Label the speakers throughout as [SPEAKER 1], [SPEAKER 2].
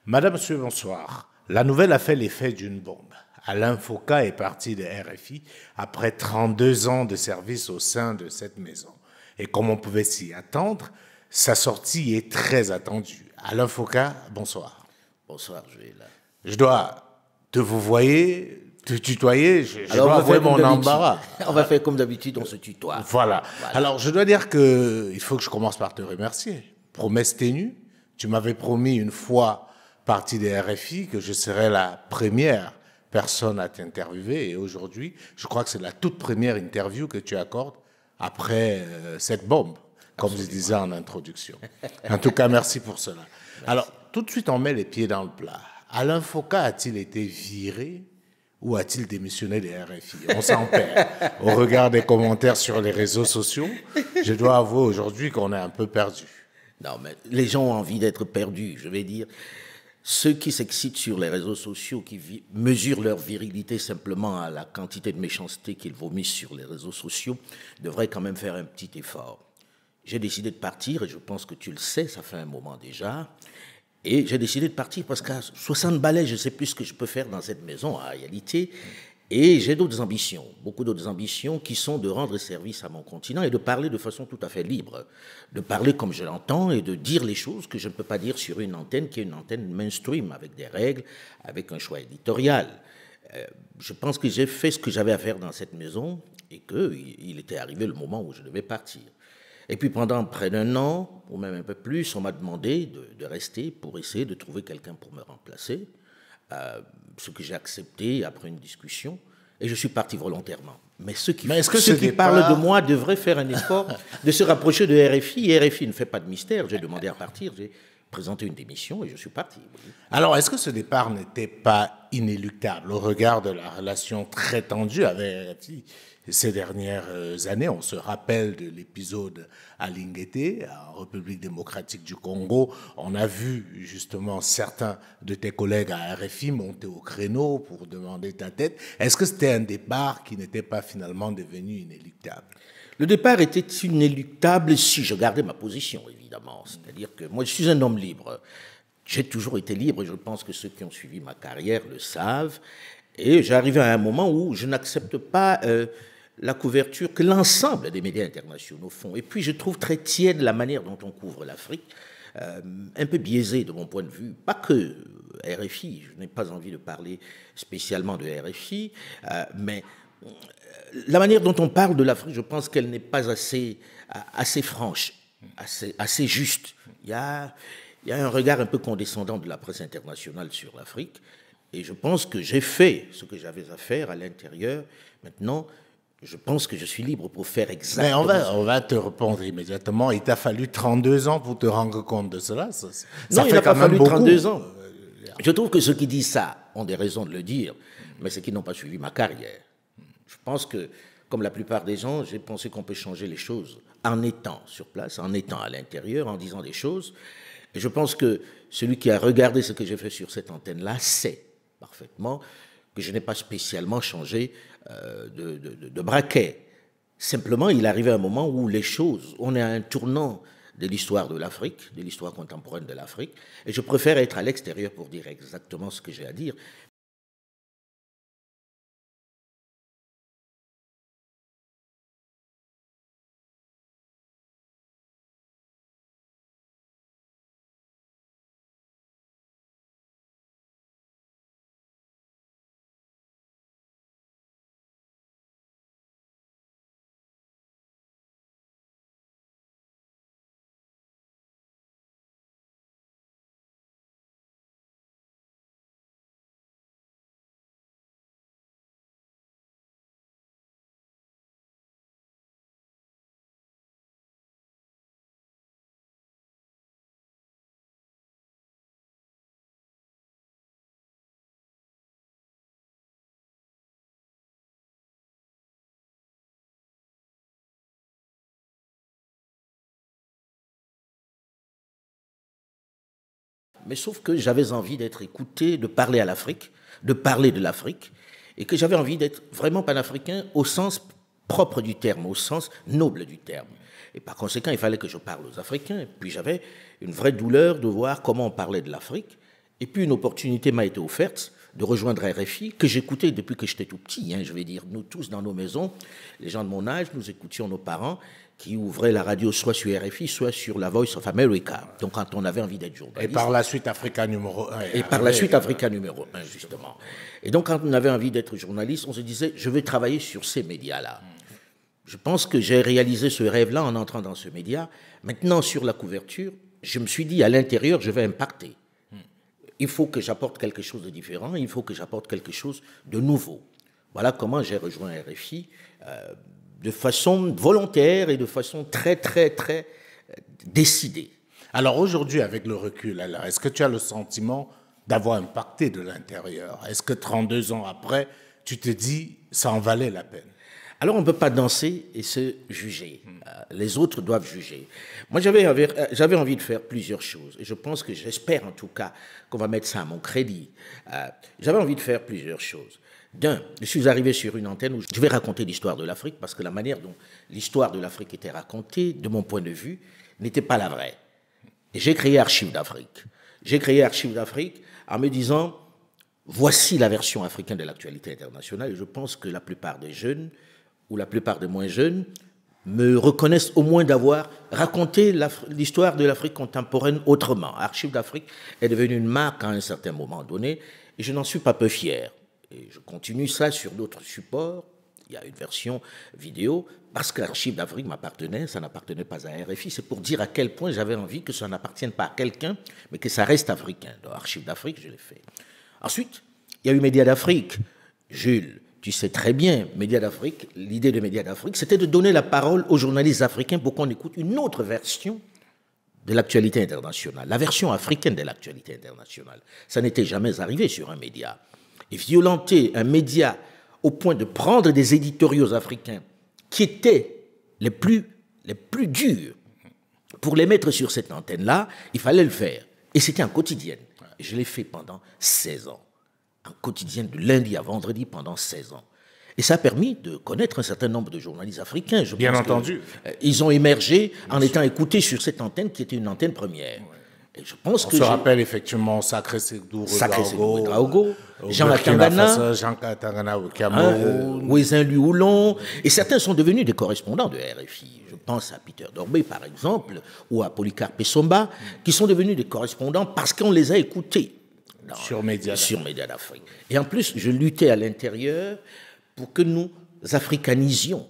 [SPEAKER 1] Madame, monsieur, bonsoir. La nouvelle a fait l'effet d'une bombe. Alain Foucault est parti de RFI après 32 ans de service au sein de cette maison. Et comme on pouvait s'y attendre, sa sortie est très attendue. Alain Foucault, bonsoir.
[SPEAKER 2] Bonsoir, Joël.
[SPEAKER 1] Je dois te te tutoyer, je
[SPEAKER 2] Alors,
[SPEAKER 1] dois avouer mon embarras.
[SPEAKER 2] On va faire comme d'habitude, on se tutoie.
[SPEAKER 1] Voilà. Alors, je dois dire il faut que je commence par te remercier. Promesse ténue, tu m'avais promis une fois partie des RFI que je serais la première personne à t'interviewer. Et aujourd'hui, je crois que c'est la toute première interview que tu accordes après cette bombe, comme je disais en introduction. En tout cas, merci pour cela. Merci. Alors, tout de suite, on met les pieds dans le plat. Alain Foucault a-t-il été viré ou a-t-il démissionné des RFI? On s'en perd. Au regard des commentaires sur les réseaux sociaux, je dois avouer aujourd'hui qu'on est un peu perdu.
[SPEAKER 2] Non, mais les gens ont envie d'être perdus, je vais dire. Ceux qui s'excitent sur les réseaux sociaux, qui mesurent leur virilité simplement à la quantité de méchanceté qu'ils vomissent sur les réseaux sociaux, devraient quand même faire un petit effort. J'ai décidé de partir, et je pense que tu le sais, ça fait un moment déjà. Et j'ai décidé de partir parce qu'à 60 balais, je ne sais plus ce que je peux faire dans cette maison, en réalité. Et j'ai d'autres ambitions, beaucoup d'autres ambitions qui sont de rendre service à mon continent et de parler de façon tout à fait libre, de parler comme je l'entends et de dire les choses que je ne peux pas dire sur une antenne qui est une antenne mainstream, avec des règles, avec un choix éditorial. Je pense que j'ai fait ce que j'avais à faire dans cette maison et qu'il était arrivé le moment où je devais partir. Et puis pendant près d'un an, ou même un peu plus, on m'a demandé de rester pour essayer de trouver quelqu'un pour me remplacer. Ce que j'ai accepté après une discussion, et je suis parti volontairement. Mais ceux qui parlent de moi devraient faire un effort de se rapprocher de RFI. Et RFI ne fait pas de mystère. J'ai demandé à partir, j'ai présenté une démission et je suis parti. Oui.
[SPEAKER 1] Alors, est-ce que ce départ n'était pas inéluctable au regard de la relation très tendue avec RFI ces dernières années? On se rappelle de l'épisode à Linguété, en République démocratique du Congo. On a vu justement certains de tes collègues à RFI monter au créneau pour demander ta tête. Est-ce que c'était un départ qui n'était pas finalement devenu inéluctable?
[SPEAKER 2] Le départ était inéluctable si je gardais ma position, évidemment. C'est-à-dire que moi, je suis un homme libre. J'ai toujours été libre, et je pense que ceux qui ont suivi ma carrière le savent. Et j'arrive à un moment où je n'accepte pas la couverture que l'ensemble des médias internationaux font. Et puis, je trouve très tiède la manière dont on couvre l'Afrique, un peu biaisée de mon point de vue. Pas que RFI, je n'ai pas envie de parler spécialement de RFI, mais la manière dont on parle de l'Afrique, je pense qu'elle n'est pas assez franche, assez juste. Il y a un regard un peu condescendant de la presse internationale sur l'Afrique, et je pense que j'ai fait ce que j'avais à faire à l'intérieur. Maintenant, je pense que je suis libre pour faire exactement...
[SPEAKER 1] Mais on va te répondre immédiatement. Il t'a fallu 32 ans pour te rendre compte de cela.
[SPEAKER 2] Non, il n'a pas fallu 32 ans. Je trouve que ceux qui disent ça ont des raisons de le dire, mais c'est qu'ils n'ont pas suivi ma carrière. Je pense que, comme la plupart des gens, j'ai pensé qu'on peut changer les choses en étant sur place, en étant à l'intérieur, en disant des choses. Et je pense que celui qui a regardé ce que j'ai fait sur cette antenne-là sait parfaitement que je n'ai pas spécialement changé de braquet. Simplement, il arrivait un moment où les choses, on est à un tournant de l'histoire de l'Afrique, de l'histoire contemporaine de l'Afrique, et je préfère être à l'extérieur pour dire exactement ce que j'ai à dire. Mais sauf que j'avais envie d'être écouté, de parler à l'Afrique, de parler de l'Afrique, et que j'avais envie d'être vraiment panafricain au sens propre du terme, au sens noble du terme. Et par conséquent, il fallait que je parle aux Africains. Et puis j'avais une vraie douleur de voir comment on parlait de l'Afrique Et puis une opportunité m'a été offerte de rejoindre RFI, que j'écoutais depuis que j'étais tout petit, je vais dire. Nous tous dans nos maisons, les gens de mon âge, nous écoutions nos parents qui ouvraient la radio soit sur RFI, soit sur la Voice of America. Donc quand on avait envie d'être journaliste.
[SPEAKER 1] Et par la suite, Africa numéro 1.
[SPEAKER 2] Et par la suite, Africa numéro 1, justement. Et donc quand on avait envie d'être journaliste, on se disait, je vais travailler sur ces médias-là. Je pense que j'ai réalisé ce rêve-là en entrant dans ce média. Maintenant, sur la couverture, je me suis dit, à l'intérieur, je vais impacter. Il faut que j'apporte quelque chose de différent, il faut que j'apporte quelque chose de nouveau. Voilà comment j'ai rejoint RFI, de façon volontaire et de façon très, très, très décidée.
[SPEAKER 1] Alors aujourd'hui, avec le recul, est-ce que tu as le sentiment d'avoir impacté de l'intérieur? Est-ce que 32 ans après, tu te dis, ça en valait la peine?
[SPEAKER 2] Alors, on ne peut pas danser et se juger. Les autres doivent juger. Moi, j'avais envie de faire plusieurs choses. Et je pense que, j'espère en tout cas, qu'on va mettre ça à mon crédit. J'avais envie de faire plusieurs choses. D'un, je suis arrivé sur une antenne où je vais raconter l'histoire de l'Afrique, parce que la manière dont l'histoire de l'Afrique était racontée, de mon point de vue, n'était pas la vraie. Et j'ai créé Archives d'Afrique. J'ai créé Archives d'Afrique en me disant, voici la version africaine de l'actualité internationale. Et je pense que la plupart des jeunes, ou la plupart des moins jeunes, me reconnaissent au moins d'avoir raconté l'histoire de l'Afrique contemporaine autrement. Archives d'Afrique est devenue une marque à un certain moment donné, et je n'en suis pas peu fier. Et je continue ça sur d'autres supports. Il y a une version vidéo, parce qu'Archives d'Afrique m'appartenait, ça n'appartenait pas à RFI. C'est pour dire à quel point j'avais envie que ça n'appartienne pas à quelqu'un, mais que ça reste africain. Donc, Archives d'Afrique, je l'ai fait. Ensuite, il y a eu Médias d'Afrique. Jules, tu sais très bien, Médias d'Afrique, l'idée de Médias d'Afrique, c'était de donner la parole aux journalistes africains pour qu'on écoute une autre version de l'actualité internationale, la version africaine de l'actualité internationale. Ça n'était jamais arrivé sur un média. Et violenter un média au point de prendre des éditoriaux africains qui étaient les plus durs pour les mettre sur cette antenne-là, il fallait le faire. Et c'était en quotidienne. Je l'ai fait pendant 16 ans. En quotidienne de lundi à vendredi pendant 16 ans. Et ça a permis de connaître un certain nombre de journalistes africains.
[SPEAKER 1] Bien entendu.
[SPEAKER 2] Ils ont émergé en étant écoutés sur cette antenne qui était une antenne première. Et je pense
[SPEAKER 1] On se rappelle effectivement Sacré Sédou
[SPEAKER 2] Ouedraogo, Jean Katangana
[SPEAKER 1] au Cameroun,
[SPEAKER 2] Ouezin Luoulon, et certains sont devenus des correspondants de RFI. Je pense à Peter Dorbé, par exemple, ou à Polycarpe Essomba, qui sont devenus des correspondants parce qu'on les a écoutés.
[SPEAKER 1] Sur Médias
[SPEAKER 2] d'Afrique. Et en plus, je luttais à l'intérieur pour que nous africanisions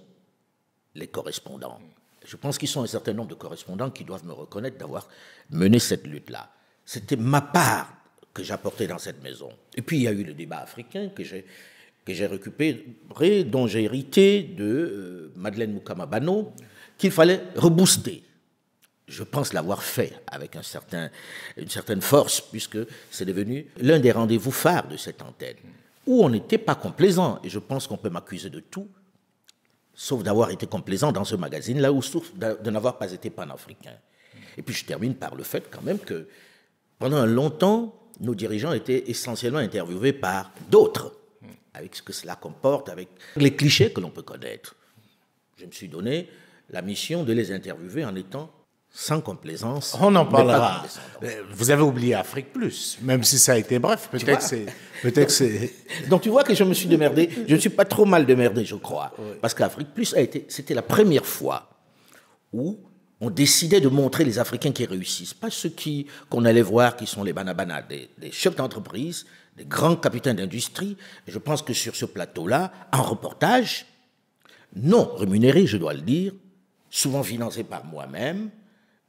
[SPEAKER 2] les correspondants. Je pense qu'ils sont un certain nombre de correspondants qui doivent me reconnaître d'avoir mené cette lutte-là. C'était ma part que j'apportais dans cette maison. Et puis, il y a eu le débat africain que j'ai récupéré, dont j'ai hérité de Madeleine Moukamabano, qu'il fallait rebooster. Je pense l'avoir fait avec une certaine force, puisque c'est devenu l'un des rendez-vous phares de cette antenne, où on n'était pas complaisant. Et je pense qu'on peut m'accuser de tout, sauf d'avoir été complaisant dans ce magazine-là, ou sauf de n'avoir pas été panafricain. Et puis je termine par le fait quand même que, pendant longtemps, nos dirigeants étaient essentiellement interviewés par d'autres, avec ce que cela comporte, avec les clichés que l'on peut connaître. Je me suis donné la mission de les interviewer en étant sans complaisance.
[SPEAKER 1] On en parlera. Vous avez oublié Afrique Plus, même si ça a été bref. Peut-être que c'est.
[SPEAKER 2] Donc tu vois que je me suis démerdé. Je ne suis pas trop mal démerdé, je crois. Oui. Parce qu'Afrique Plus c'était la première fois où on décidait de montrer les Africains qui réussissent. Pas ceux qu'on allait voir qui sont les banabana, des chefs d'entreprise, des grands capitaines d'industrie. Et je pense que sur ce plateau-là, en reportage, non rémunéré, je dois le dire, souvent financé par moi-même,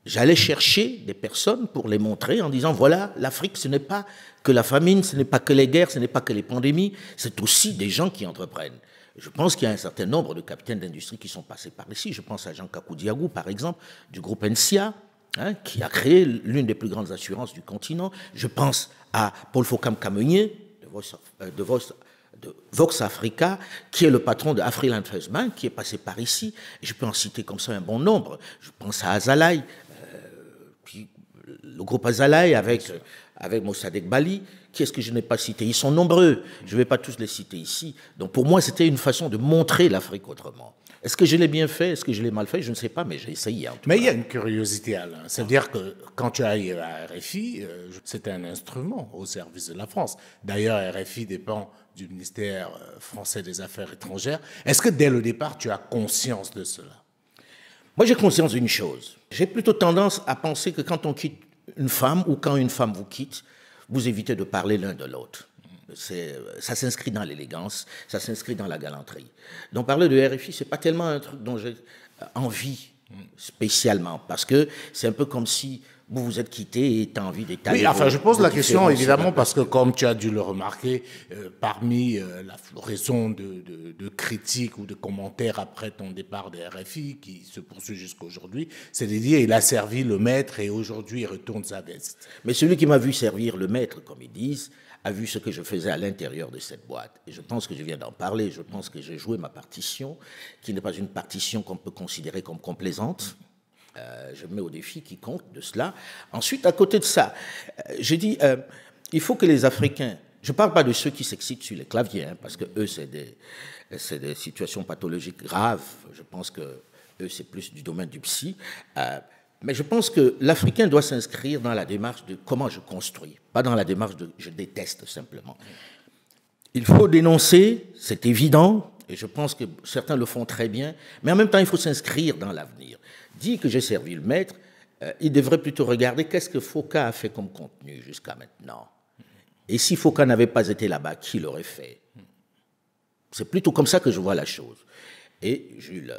[SPEAKER 2] j'allais chercher des personnes pour les montrer en disant, voilà, l'Afrique, ce n'est pas que la famine, ce n'est pas que les guerres, ce n'est pas que les pandémies, c'est aussi des gens qui entreprennent. Je pense qu'il y a un certain nombre de capitaines d'industrie qui sont passés par ici. Je pense à Jean Kakou Diagou, par exemple, du groupe NCA, qui a créé l'une des plus grandes assurances du continent. Je pense à Paul Fokam-Kamenier, de Vox Africa, qui est le patron de Afriland First Bank, qui est passé par ici. Et je peux en citer comme ça un bon nombre. Je pense à Azalaï, le groupe Azalaï avec Mossadegh Bali. Qui est-ce que je n'ai pas cité? Ils sont nombreux. Je ne vais pas tous les citer ici. Donc pour moi, c'était une façon de montrer l'Afrique autrement. Est-ce que je l'ai bien fait? Est-ce que je l'ai mal fait? Je ne sais pas, mais j'ai essayé.
[SPEAKER 1] Mais il y a une curiosité, Alain. C'est-à-dire que quand tu arrives à RFI, c'était un instrument au service de la France. D'ailleurs, RFI dépend du ministère français des Affaires étrangères. Est-ce que dès le départ, tu as conscience de cela?
[SPEAKER 2] Moi, j'ai conscience d'une chose. J'ai plutôt tendance à penser que quand on quitte une femme ou quand une femme vous quitte, vous évitez de parler l'un de l'autre. Ça s'inscrit dans l'élégance, ça s'inscrit dans la galanterie. Donc parler de RFI, c'est pas tellement un truc dont j'ai envie spécialement, parce que c'est un peu comme si vous vous êtes quitté et tu as envie d'étaler.
[SPEAKER 1] Oui, enfin, je pose la question évidemment parce que, comme tu as dû le remarquer, parmi la floraison de critiques ou de commentaires après ton départ de RFI, qui se poursuit jusqu'à aujourd'hui, c'est de dire il a servi le maître et aujourd'hui il retourne sa veste.
[SPEAKER 2] Mais celui qui m'a vu servir le maître, comme ils disent, a vu ce que je faisais à l'intérieur de cette boîte. Et je pense que je viens d'en parler, je pense que j'ai joué ma partition, qui n'est pas une partition qu'on peut considérer comme complaisante. Je mets au défi quiconque de cela. Ensuite, à côté de ça, j'ai dit, il faut que les Africains, je ne parle pas de ceux qui s'excitent sur les claviers, hein, parce que eux, c'est des situations pathologiques graves. Je pense que eux, c'est plus du domaine du psy. Mais je pense que l'Africain doit s'inscrire dans la démarche de comment je construis, pas dans la démarche de je déteste simplement. Il faut dénoncer, c'est évident, et je pense que certains le font très bien, mais en même temps, il faut s'inscrire dans l'avenir. Dit que j'ai servi le maître, il devrait plutôt regarder qu'est-ce que Foka a fait comme contenu jusqu'à maintenant. Et si Foka n'avait pas été là-bas, qui l'aurait fait? C'est plutôt comme ça que je vois la chose. Et Jules,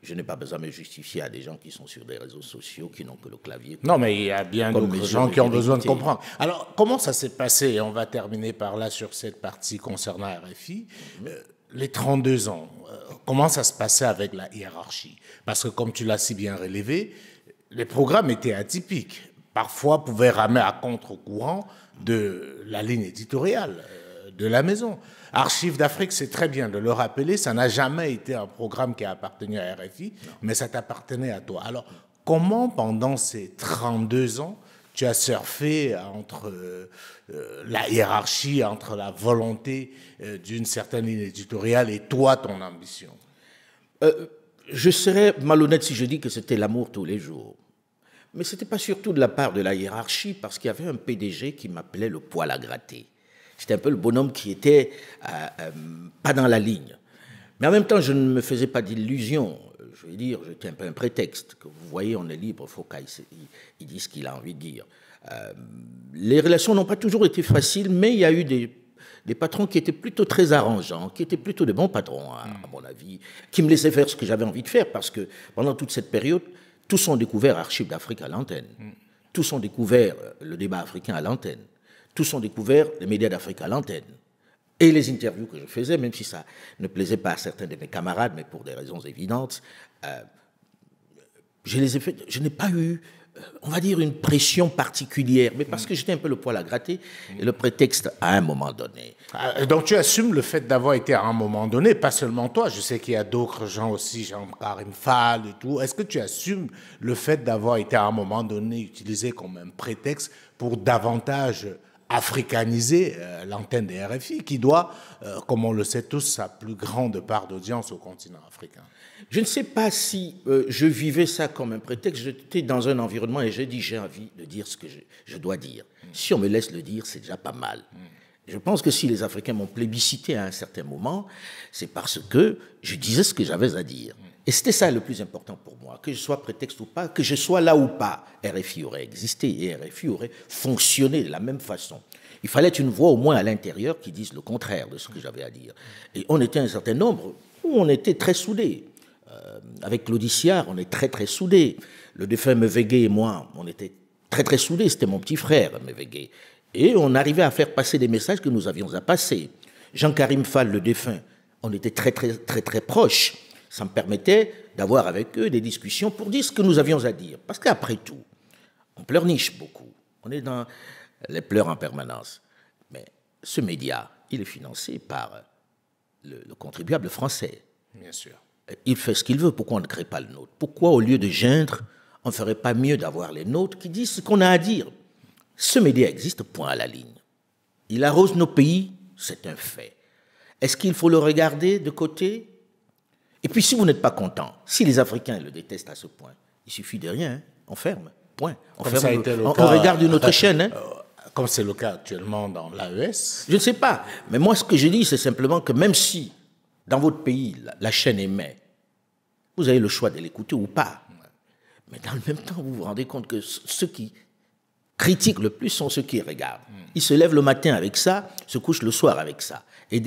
[SPEAKER 2] je n'ai pas besoin de me justifier à des gens qui sont sur des réseaux sociaux, qui n'ont que le clavier.
[SPEAKER 1] Non, mais il y a bien d'autres gens qui ont besoin de comprendre. Alors, comment ça s'est passé? Et on va terminer par là sur cette partie concernant RFI. Les 32 ans, comment ça se passait avec la hiérarchie? Parce que, comme tu l'as si bien relevé, les programmes étaient atypiques. Parfois, pouvaient ramer à contre-courant de la ligne éditoriale de la maison. Archives d'Afrique, c'est très bien de le rappeler, ça n'a jamais été un programme qui a appartenu à RFI, mais ça t'appartenait à toi. Alors, comment, pendant ces 32 ans, tu as surfé entre la hiérarchie, entre la volonté d'une certaine ligne éditoriale et toi, ton ambition?
[SPEAKER 2] Je serais malhonnête si je dis que c'était l'amour tous les jours. Mais ce n'était pas surtout de la part de la hiérarchie, parce qu'il y avait un PDG qui m'appelait le poil à gratter. J'étais un peu le bonhomme qui était pas dans la ligne. Mais en même temps, je ne me faisais pas d'illusions. Je veux dire, j'étais un peu un prétexte. Que vous voyez, on est libre, il faut qu'il dise ce qu'il a envie de dire. Les relations n'ont pas toujours été faciles, mais il y a eu des patrons qui étaient plutôt très arrangeants, qui étaient plutôt de bons patrons, à mon avis, qui me laissaient faire ce que j'avais envie de faire, parce que pendant toute cette période, tous ont découvert Archives d'Afrique à l'antenne. Tous ont découvert le débat africain à l'antenne. Tous ont découvert les médias d'Afrique à l'antenne. Et les interviews que je faisais, même si ça ne plaisait pas à certains de mes camarades, mais pour des raisons évidentes, je les ai faites. Je n'ai pas eu, on va dire, une pression particulière, mais parce que j'étais un peu le poil à gratter et le prétexte à un moment donné.
[SPEAKER 1] Donc tu assumes le fait d'avoir été à un moment donné, pas seulement toi, je sais qu'il y a d'autres gens aussi, Jean-Karim Fall et tout. Est-ce que tu assumes le fait d'avoir été à un moment donné utilisé comme un prétexte pour davantage africaniser l'antenne des RFI, qui doit, comme on le sait tous, sa plus grande part d'audience au continent africain?
[SPEAKER 2] Je ne sais pas si je vivais ça comme un prétexte. J'étais dans un environnement et j'ai dit, j'ai envie de dire ce que je dois dire. Si on me laisse le dire, c'est déjà pas mal. Je pense que si les Africains m'ont plébiscité à un certain moment, c'est parce que je disais ce que j'avais à dire. Et c'était ça le plus important pour moi, que je sois prétexte ou pas, que je sois là ou pas. RFI aurait existé et RFI aurait fonctionné de la même façon. Il fallait une voix au moins à l'intérieur qui dise le contraire de ce que j'avais à dire. Et on était un certain nombre où on était très soudés. Avec Claudie Siard, on est très très soudés. Le défunt Mevegué et moi, on était très très soudés. C'était mon petit frère, Mevegué. Et on arrivait à faire passer des messages que nous avions à passer. Jean-Karim Fall, le défunt, on était très très très très proches. Ça me permettait d'avoir avec eux des discussions pour dire ce que nous avions à dire. Parce qu'après tout, on pleurniche beaucoup. On est dans les pleurs en permanence. Mais ce média, il est financé par le contribuable français.
[SPEAKER 1] Bien sûr.
[SPEAKER 2] Il fait ce qu'il veut. Pourquoi on ne crée pas le nôtre? Pourquoi, au lieu de geindre on ne ferait pas mieux d'avoir les nôtres qui disent ce qu'on a à dire. Ce média existe, point à la ligne. Il arrose nos pays, c'est un fait. Est-ce qu'il faut le regarder de côté? Et puis si vous n'êtes pas content, si les Africains le détestent à ce point, il suffit de rien, hein, on ferme, point. On regarde une autre chaîne. Hein.
[SPEAKER 1] Comme c'est le cas actuellement dans l'AES.
[SPEAKER 2] Je ne sais pas, mais moi ce que je dis, c'est simplement que même si dans votre pays, la chaîne émet, vous avez le choix de l'écouter ou pas. Mais dans le même temps, vous vous rendez compte que ceux qui critiquent le plus sont ceux qui regardent. Ils se lèvent le matin avec ça, se couchent le soir avec ça, et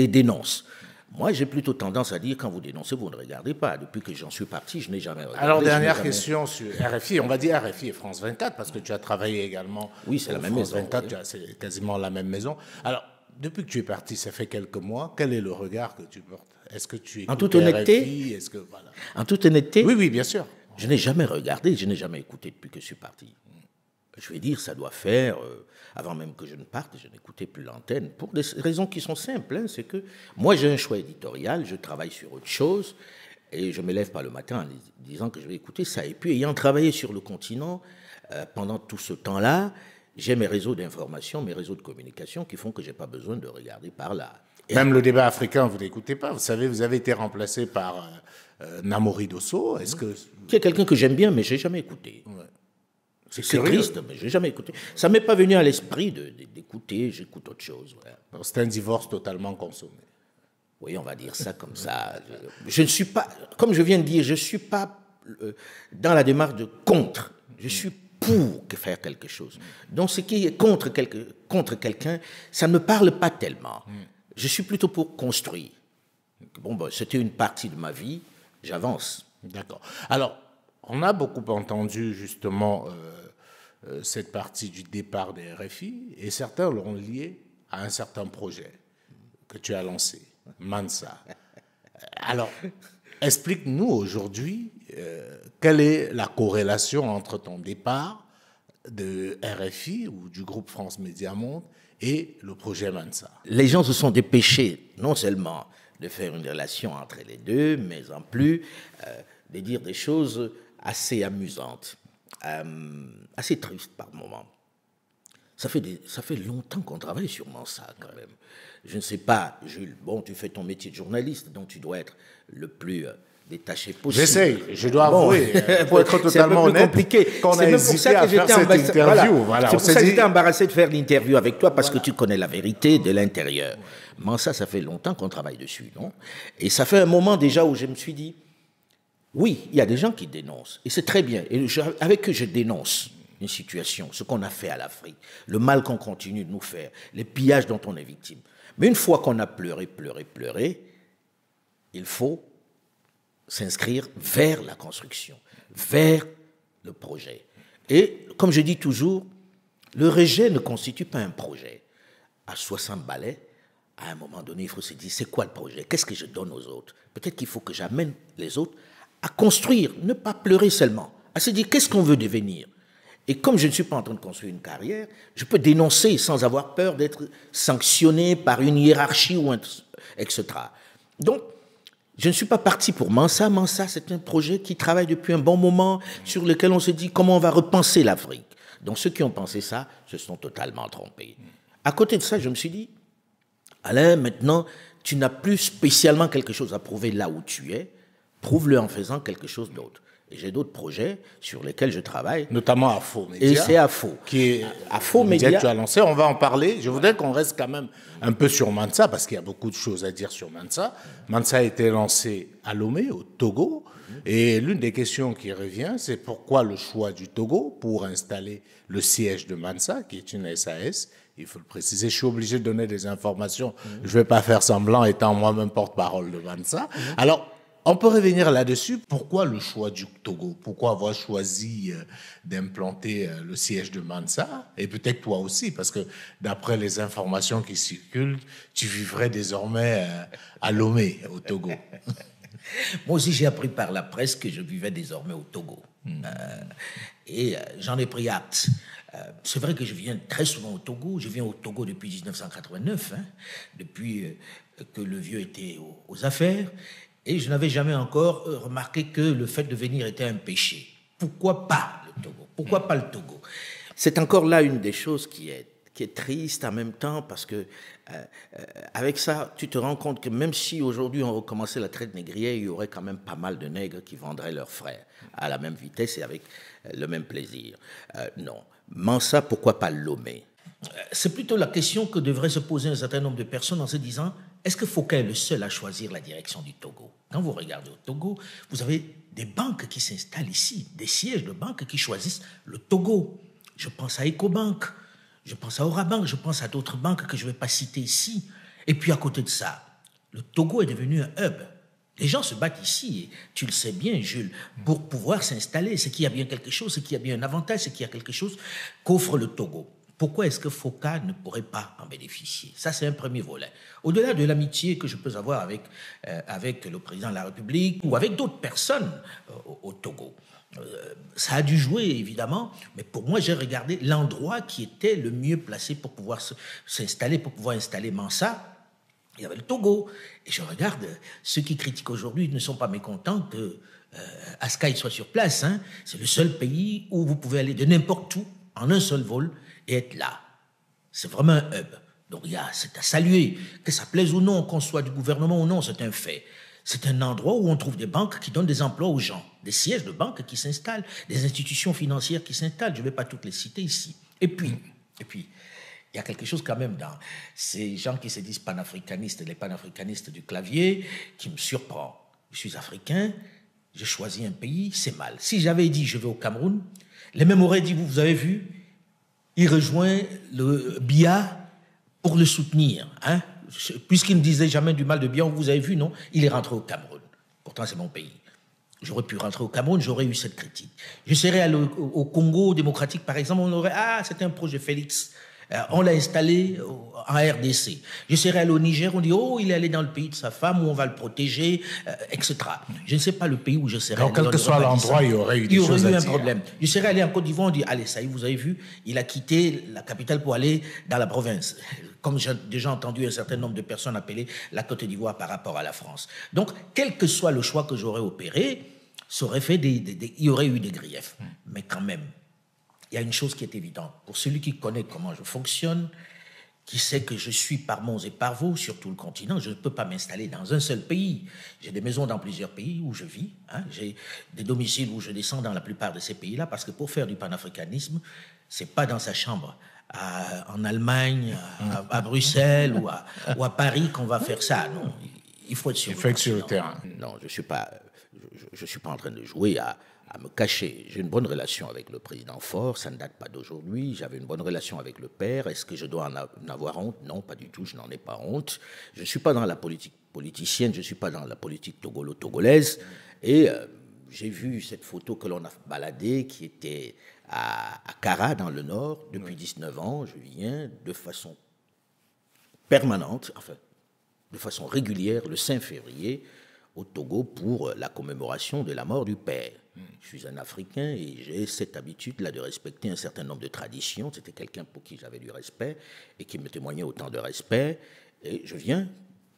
[SPEAKER 2] dénoncent. Moi, j'ai plutôt tendance à dire, quand vous dénoncez, vous ne regardez pas. Depuis que j'en suis parti, je n'ai jamais regardé.
[SPEAKER 1] Alors, dernière question sur RFI. On va dire RFI et France 24, parce que tu as travaillé également.
[SPEAKER 2] Oui, c'est la même
[SPEAKER 1] France
[SPEAKER 2] maison.
[SPEAKER 1] 24,
[SPEAKER 2] Oui.
[SPEAKER 1] c'est quasiment la même maison. Alors, depuis que tu es parti, ça fait quelques mois, quel est le regard que tu portes? Est-ce que tu écoutes
[SPEAKER 2] en toute honnêteté,
[SPEAKER 1] RFI? Est-ce que, voilà.
[SPEAKER 2] En toute honnêteté,
[SPEAKER 1] oui, bien sûr.
[SPEAKER 2] Je n'ai jamais regardé, je n'ai jamais écouté depuis que je suis parti. Je vais dire, ça doit faire, avant même que je ne parte, je n'écoutais plus l'antenne, pour des raisons qui sont simples. Hein, c'est que moi, j'ai un choix éditorial, je travaille sur autre chose, et je ne me lève pas le matin en disant que je vais écouter ça. Et puis, ayant travaillé sur le continent, pendant tout ce temps-là, j'ai mes réseaux d'information, mes réseaux de communication qui font que je n'ai pas besoin de regarder par là. Et
[SPEAKER 1] même le débat africain, vous n'écoutez pas. Vous savez, vous avez été remplacé par Namori Dosso. Est-ce que...
[SPEAKER 2] Qui est quelqu'un que j'aime bien, mais je n'ai jamais écouté.
[SPEAKER 1] Ouais.
[SPEAKER 2] C'est triste, mais je n'ai jamais écouté. Ça ne m'est pas venu à l'esprit d'écouter, j'écoute autre chose. Ouais.
[SPEAKER 1] C'est un divorce totalement consommé.
[SPEAKER 2] Oui, on va dire ça comme ça. Je ne suis pas, comme je viens de dire, je ne suis pas dans la démarche de contre. Je suis pour faire quelque chose. Donc ce qui est contre quelqu'un, ça ne me parle pas tellement. Je suis plutôt pour construire. Bon, ben, c'était une partie de ma vie, j'avance.
[SPEAKER 1] D'accord. Alors, on a beaucoup entendu justement cette partie du départ des RFI, et certains l'ont lié à un certain projet que tu as lancé, Mansa. Alors, explique-nous aujourd'hui quelle est la corrélation entre ton départ de RFI ou du groupe France Média Monde et le projet Mansa.
[SPEAKER 2] Les gens se sont dépêchés non seulement de faire une relation entre les deux, mais en plus de dire des choses assez amusantes, assez tristes par moments. Ça fait longtemps qu'on travaille sur Mansa, quand même. Je ne sais pas, Jules, bon, tu fais ton métier de journaliste, donc tu dois être le plus détaché possible.
[SPEAKER 1] J'essaye, je dois avouer, pour être totalement honnête,
[SPEAKER 2] compliqué.
[SPEAKER 1] Qu'on a hésité à faire cette interview. Voilà,
[SPEAKER 2] c'est pour ça que j'étais embarrassé de faire l'interview avec toi, parce que tu connais la vérité de l'intérieur. Mansa, ça fait longtemps qu'on travaille dessus, non? Et ça fait un moment déjà où je me suis dit, oui, il y a des gens qui dénoncent, et c'est très bien. Et avec eux, je dénonce une situation, ce qu'on a fait à l'Afrique, le mal qu'on continue de nous faire, les pillages dont on est victime. Mais une fois qu'on a pleuré, il faut s'inscrire vers la construction, vers le projet. Et comme je dis toujours, le rejet ne constitue pas un projet. À 60 balais, à un moment donné, il faut se dire, c'est quoi le projet? Qu'est-ce que je donne aux autres? Peut-être qu'il faut que j'amène les autres à construire, ne pas pleurer seulement, à se dire, qu'est-ce qu'on veut devenir? Et comme je ne suis pas en train de construire une carrière, je peux dénoncer sans avoir peur d'être sanctionné par une hiérarchie, ou etc. Donc, je ne suis pas parti pour Mansa. Mansa, c'est un projet qui travaille depuis un bon moment, sur lequel on se dit comment on va repenser l'Afrique. Donc, ceux qui ont pensé ça se sont totalement trompés. À côté de ça, je me suis dit, Alain, maintenant, tu n'as plus spécialement quelque chose à prouver là où tu es. Prouve-le en faisant quelque chose d'autre. Et j'ai d'autres projets sur lesquels je travaille.
[SPEAKER 1] Notamment à Faux Média.
[SPEAKER 2] Et c'est à Faux.
[SPEAKER 1] Qui est
[SPEAKER 2] à Faux Média
[SPEAKER 1] que tu as lancé. On va en parler. Je voudrais qu'on reste quand même un peu sur Mansa, parce qu'il y a beaucoup de choses à dire sur Mansa. Mansa a été lancé à Lomé, au Togo. Et l'une des questions qui revient, c'est pourquoi le choix du Togo pour installer le siège de Mansa, qui est une SAS. Il faut le préciser, je suis obligé de donner des informations. Je ne vais pas faire semblant, étant moi-même porte-parole de Mansa. Alors, on peut revenir là-dessus. Pourquoi le choix du Togo? Pourquoi avoir choisi d'implanter le siège de Mansa? Et peut-être toi aussi, parce que d'après les informations qui circulent, tu vivrais désormais à Lomé, au Togo.
[SPEAKER 2] Moi aussi, j'ai appris par la presse que je vivais désormais au Togo. Et j'en ai pris acte. C'est vrai que je viens très souvent au Togo. Je viens au Togo depuis 1989, depuis que le vieux était aux affaires. Et je n'avais jamais encore remarqué que le fait de venir était un péché. Pourquoi pas le Togo? Pourquoi pas le Togo? C'est encore là une des choses qui est triste en même temps, parce que avec ça, tu te rends compte que même si aujourd'hui on recommençait la traite négrière, il y aurait quand même pas mal de nègres qui vendraient leurs frères à la même vitesse et avec le même plaisir. Non. Mansa, pourquoi pas Lomé? C'est plutôt la question que devrait se poser un certain nombre de personnes en se disant, est-ce que Foucault est le seul à choisir la direction du Togo? Quand vous regardez au Togo, vous avez des banques qui s'installent ici, des sièges de banques qui choisissent le Togo. Je pense à Ecobank, je pense à Orabank, je pense à d'autres banques que je ne vais pas citer ici. Et puis à côté de ça, le Togo est devenu un hub. Les gens se battent ici, et tu le sais bien, Jules, pour pouvoir s'installer. C'est qu'il y a bien quelque chose, c'est qu'il y a bien un avantage, c'est qu'il y a quelque chose qu'offre le Togo. Pourquoi est-ce que Foucault ne pourrait pas en bénéficier? Ça, c'est un premier volet. Au-delà de l'amitié que je peux avoir avec le président de la République ou avec d'autres personnes au Togo, ça a dû jouer, évidemment, mais pour moi, j'ai regardé l'endroit qui était le mieux placé pour pouvoir s'installer, pour pouvoir installer Mansa. Il y avait le Togo. Et je regarde, ceux qui critiquent aujourd'hui ne sont pas mécontents que Askai soit sur place. Hein. C'est le seul pays où vous pouvez aller de n'importe où, en un seul vol, et être là. C'est vraiment un hub. Donc, c'est à saluer. Que ça plaise ou non, qu'on soit du gouvernement ou non, c'est un fait. C'est un endroit où on trouve des banques qui donnent des emplois aux gens, des sièges de banques qui s'installent, des institutions financières qui s'installent. Je ne vais pas toutes les citer ici. Et puis, il y a quelque chose quand même dans ces gens qui se disent panafricanistes, les panafricanistes du clavier, qui me surprend. Je suis africain, j'ai choisi un pays, c'est mal. Si j'avais dit je vais au Cameroun, les mêmes auraient dit, vous avez vu, il rejoint le Biya pour le soutenir. Hein? Puisqu'il ne disait jamais du mal de Biya, vous avez vu, non? Il est rentré au Cameroun. Pourtant, c'est mon pays. J'aurais pu rentrer au Cameroun, j'aurais eu cette critique. Je serais allé au Congo démocratique, par exemple, on aurait, c'était un projet Félix. On l'a installé en RDC. Je serais allé au Niger, on dit, il est allé dans le pays de sa femme, où on va le protéger, etc. Je ne sais pas le pays où je serais allé.
[SPEAKER 1] Donc, quel que soit l'endroit, il y aurait eu des choses à dire. Il y aurait eu un problème.
[SPEAKER 2] Je serais allé en Côte d'Ivoire, on dit, allez, ça y est, vous avez vu, il a quitté la capitale pour aller dans la province. Comme j'ai déjà entendu un certain nombre de personnes appeler la Côte d'Ivoire par rapport à la France. Donc, quel que soit le choix que j'aurais opéré, ça aurait fait il y aurait eu des griefs. Mais quand même, il y a une chose qui est évidente. Pour celui qui connaît comment je fonctionne, qui sait que je suis par monts et par vaux sur tout le continent, je ne peux pas m'installer dans un seul pays. J'ai des maisons dans plusieurs pays où je vis. Hein, j'ai des domiciles où je descends dans la plupart de ces pays-là, parce que pour faire du panafricanisme, c'est pas dans sa chambre en Allemagne, à Bruxelles ou à Paris qu'on va faire ça. Non, il faut être sur
[SPEAKER 1] le terrain.
[SPEAKER 2] Non, je suis pas en train de jouer à me cacher. J'ai une bonne relation avec le président Faure, ça ne date pas d'aujourd'hui. J'avais une bonne relation avec le père. Est-ce que je dois en avoir honte? Non, pas du tout, je n'en ai pas honte. Je ne suis pas dans la politique politicienne, je ne suis pas dans la politique togolaise. Et j'ai vu cette photo que l'on a baladée, qui était à Kara, dans le Nord, depuis 19 ans. Je viens de façon permanente, enfin, de façon régulière, le 5 février, au Togo pour la commémoration de la mort du père. Je suis un Africain et j'ai cette habitude-là de respecter un certain nombre de traditions. C'était quelqu'un pour qui j'avais du respect et qui me témoignait autant de respect. Et je viens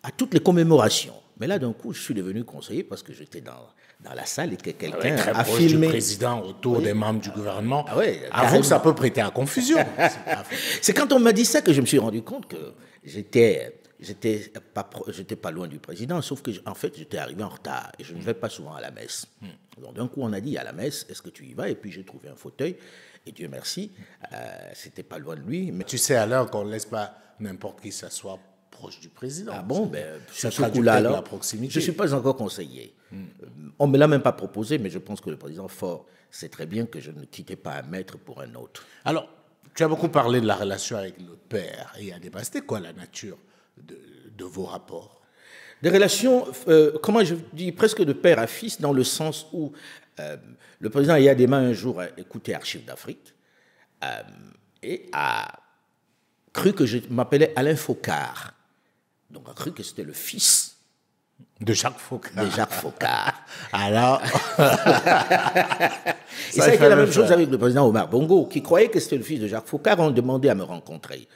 [SPEAKER 2] à toutes les commémorations. Mais là, d'un coup, je suis devenu conseiller parce que j'étais dans la salle et que quelqu'un a filmé.
[SPEAKER 1] Du président autour des membres du gouvernement. Avoue que ça peut prêter à confusion.
[SPEAKER 2] C'est quand on m'a dit ça que je me suis rendu compte que j'étais pas loin du président, sauf que en fait j'étais arrivé en retard et je ne vais pas souvent à la messe. Donc d'un coup on a dit à la messe, est-ce que tu y vas? Et puis j'ai trouvé un fauteuil et Dieu merci, c'était pas loin de lui. Mais
[SPEAKER 1] tu sais alors qu'on ne laisse pas n'importe qui s'asseoir proche du président.
[SPEAKER 2] Ah bon, sur ce coup-là alors, je ne suis pas encore conseiller. On ne me l'a même pas proposé, mais je pense que le président Faure sait très bien que je ne quittais pas un maître pour un autre.
[SPEAKER 1] Alors, tu as beaucoup parlé de la relation avec le père et à débat. C'était quoi la nature de vos rapports?
[SPEAKER 2] Des relations, comment je dis, presque de père à fils, dans le sens où le président Yadema un jour a écouté Archives d'Afrique et a cru que je m'appelais Alain Focard. Donc a cru que c'était le fils
[SPEAKER 1] de Jacques
[SPEAKER 2] Focard.
[SPEAKER 1] Alors
[SPEAKER 2] et ça a été la même chose avec le président Omar Bongo, qui croyait que c'était le fils de Jacques Focard. On demandait à me rencontrer.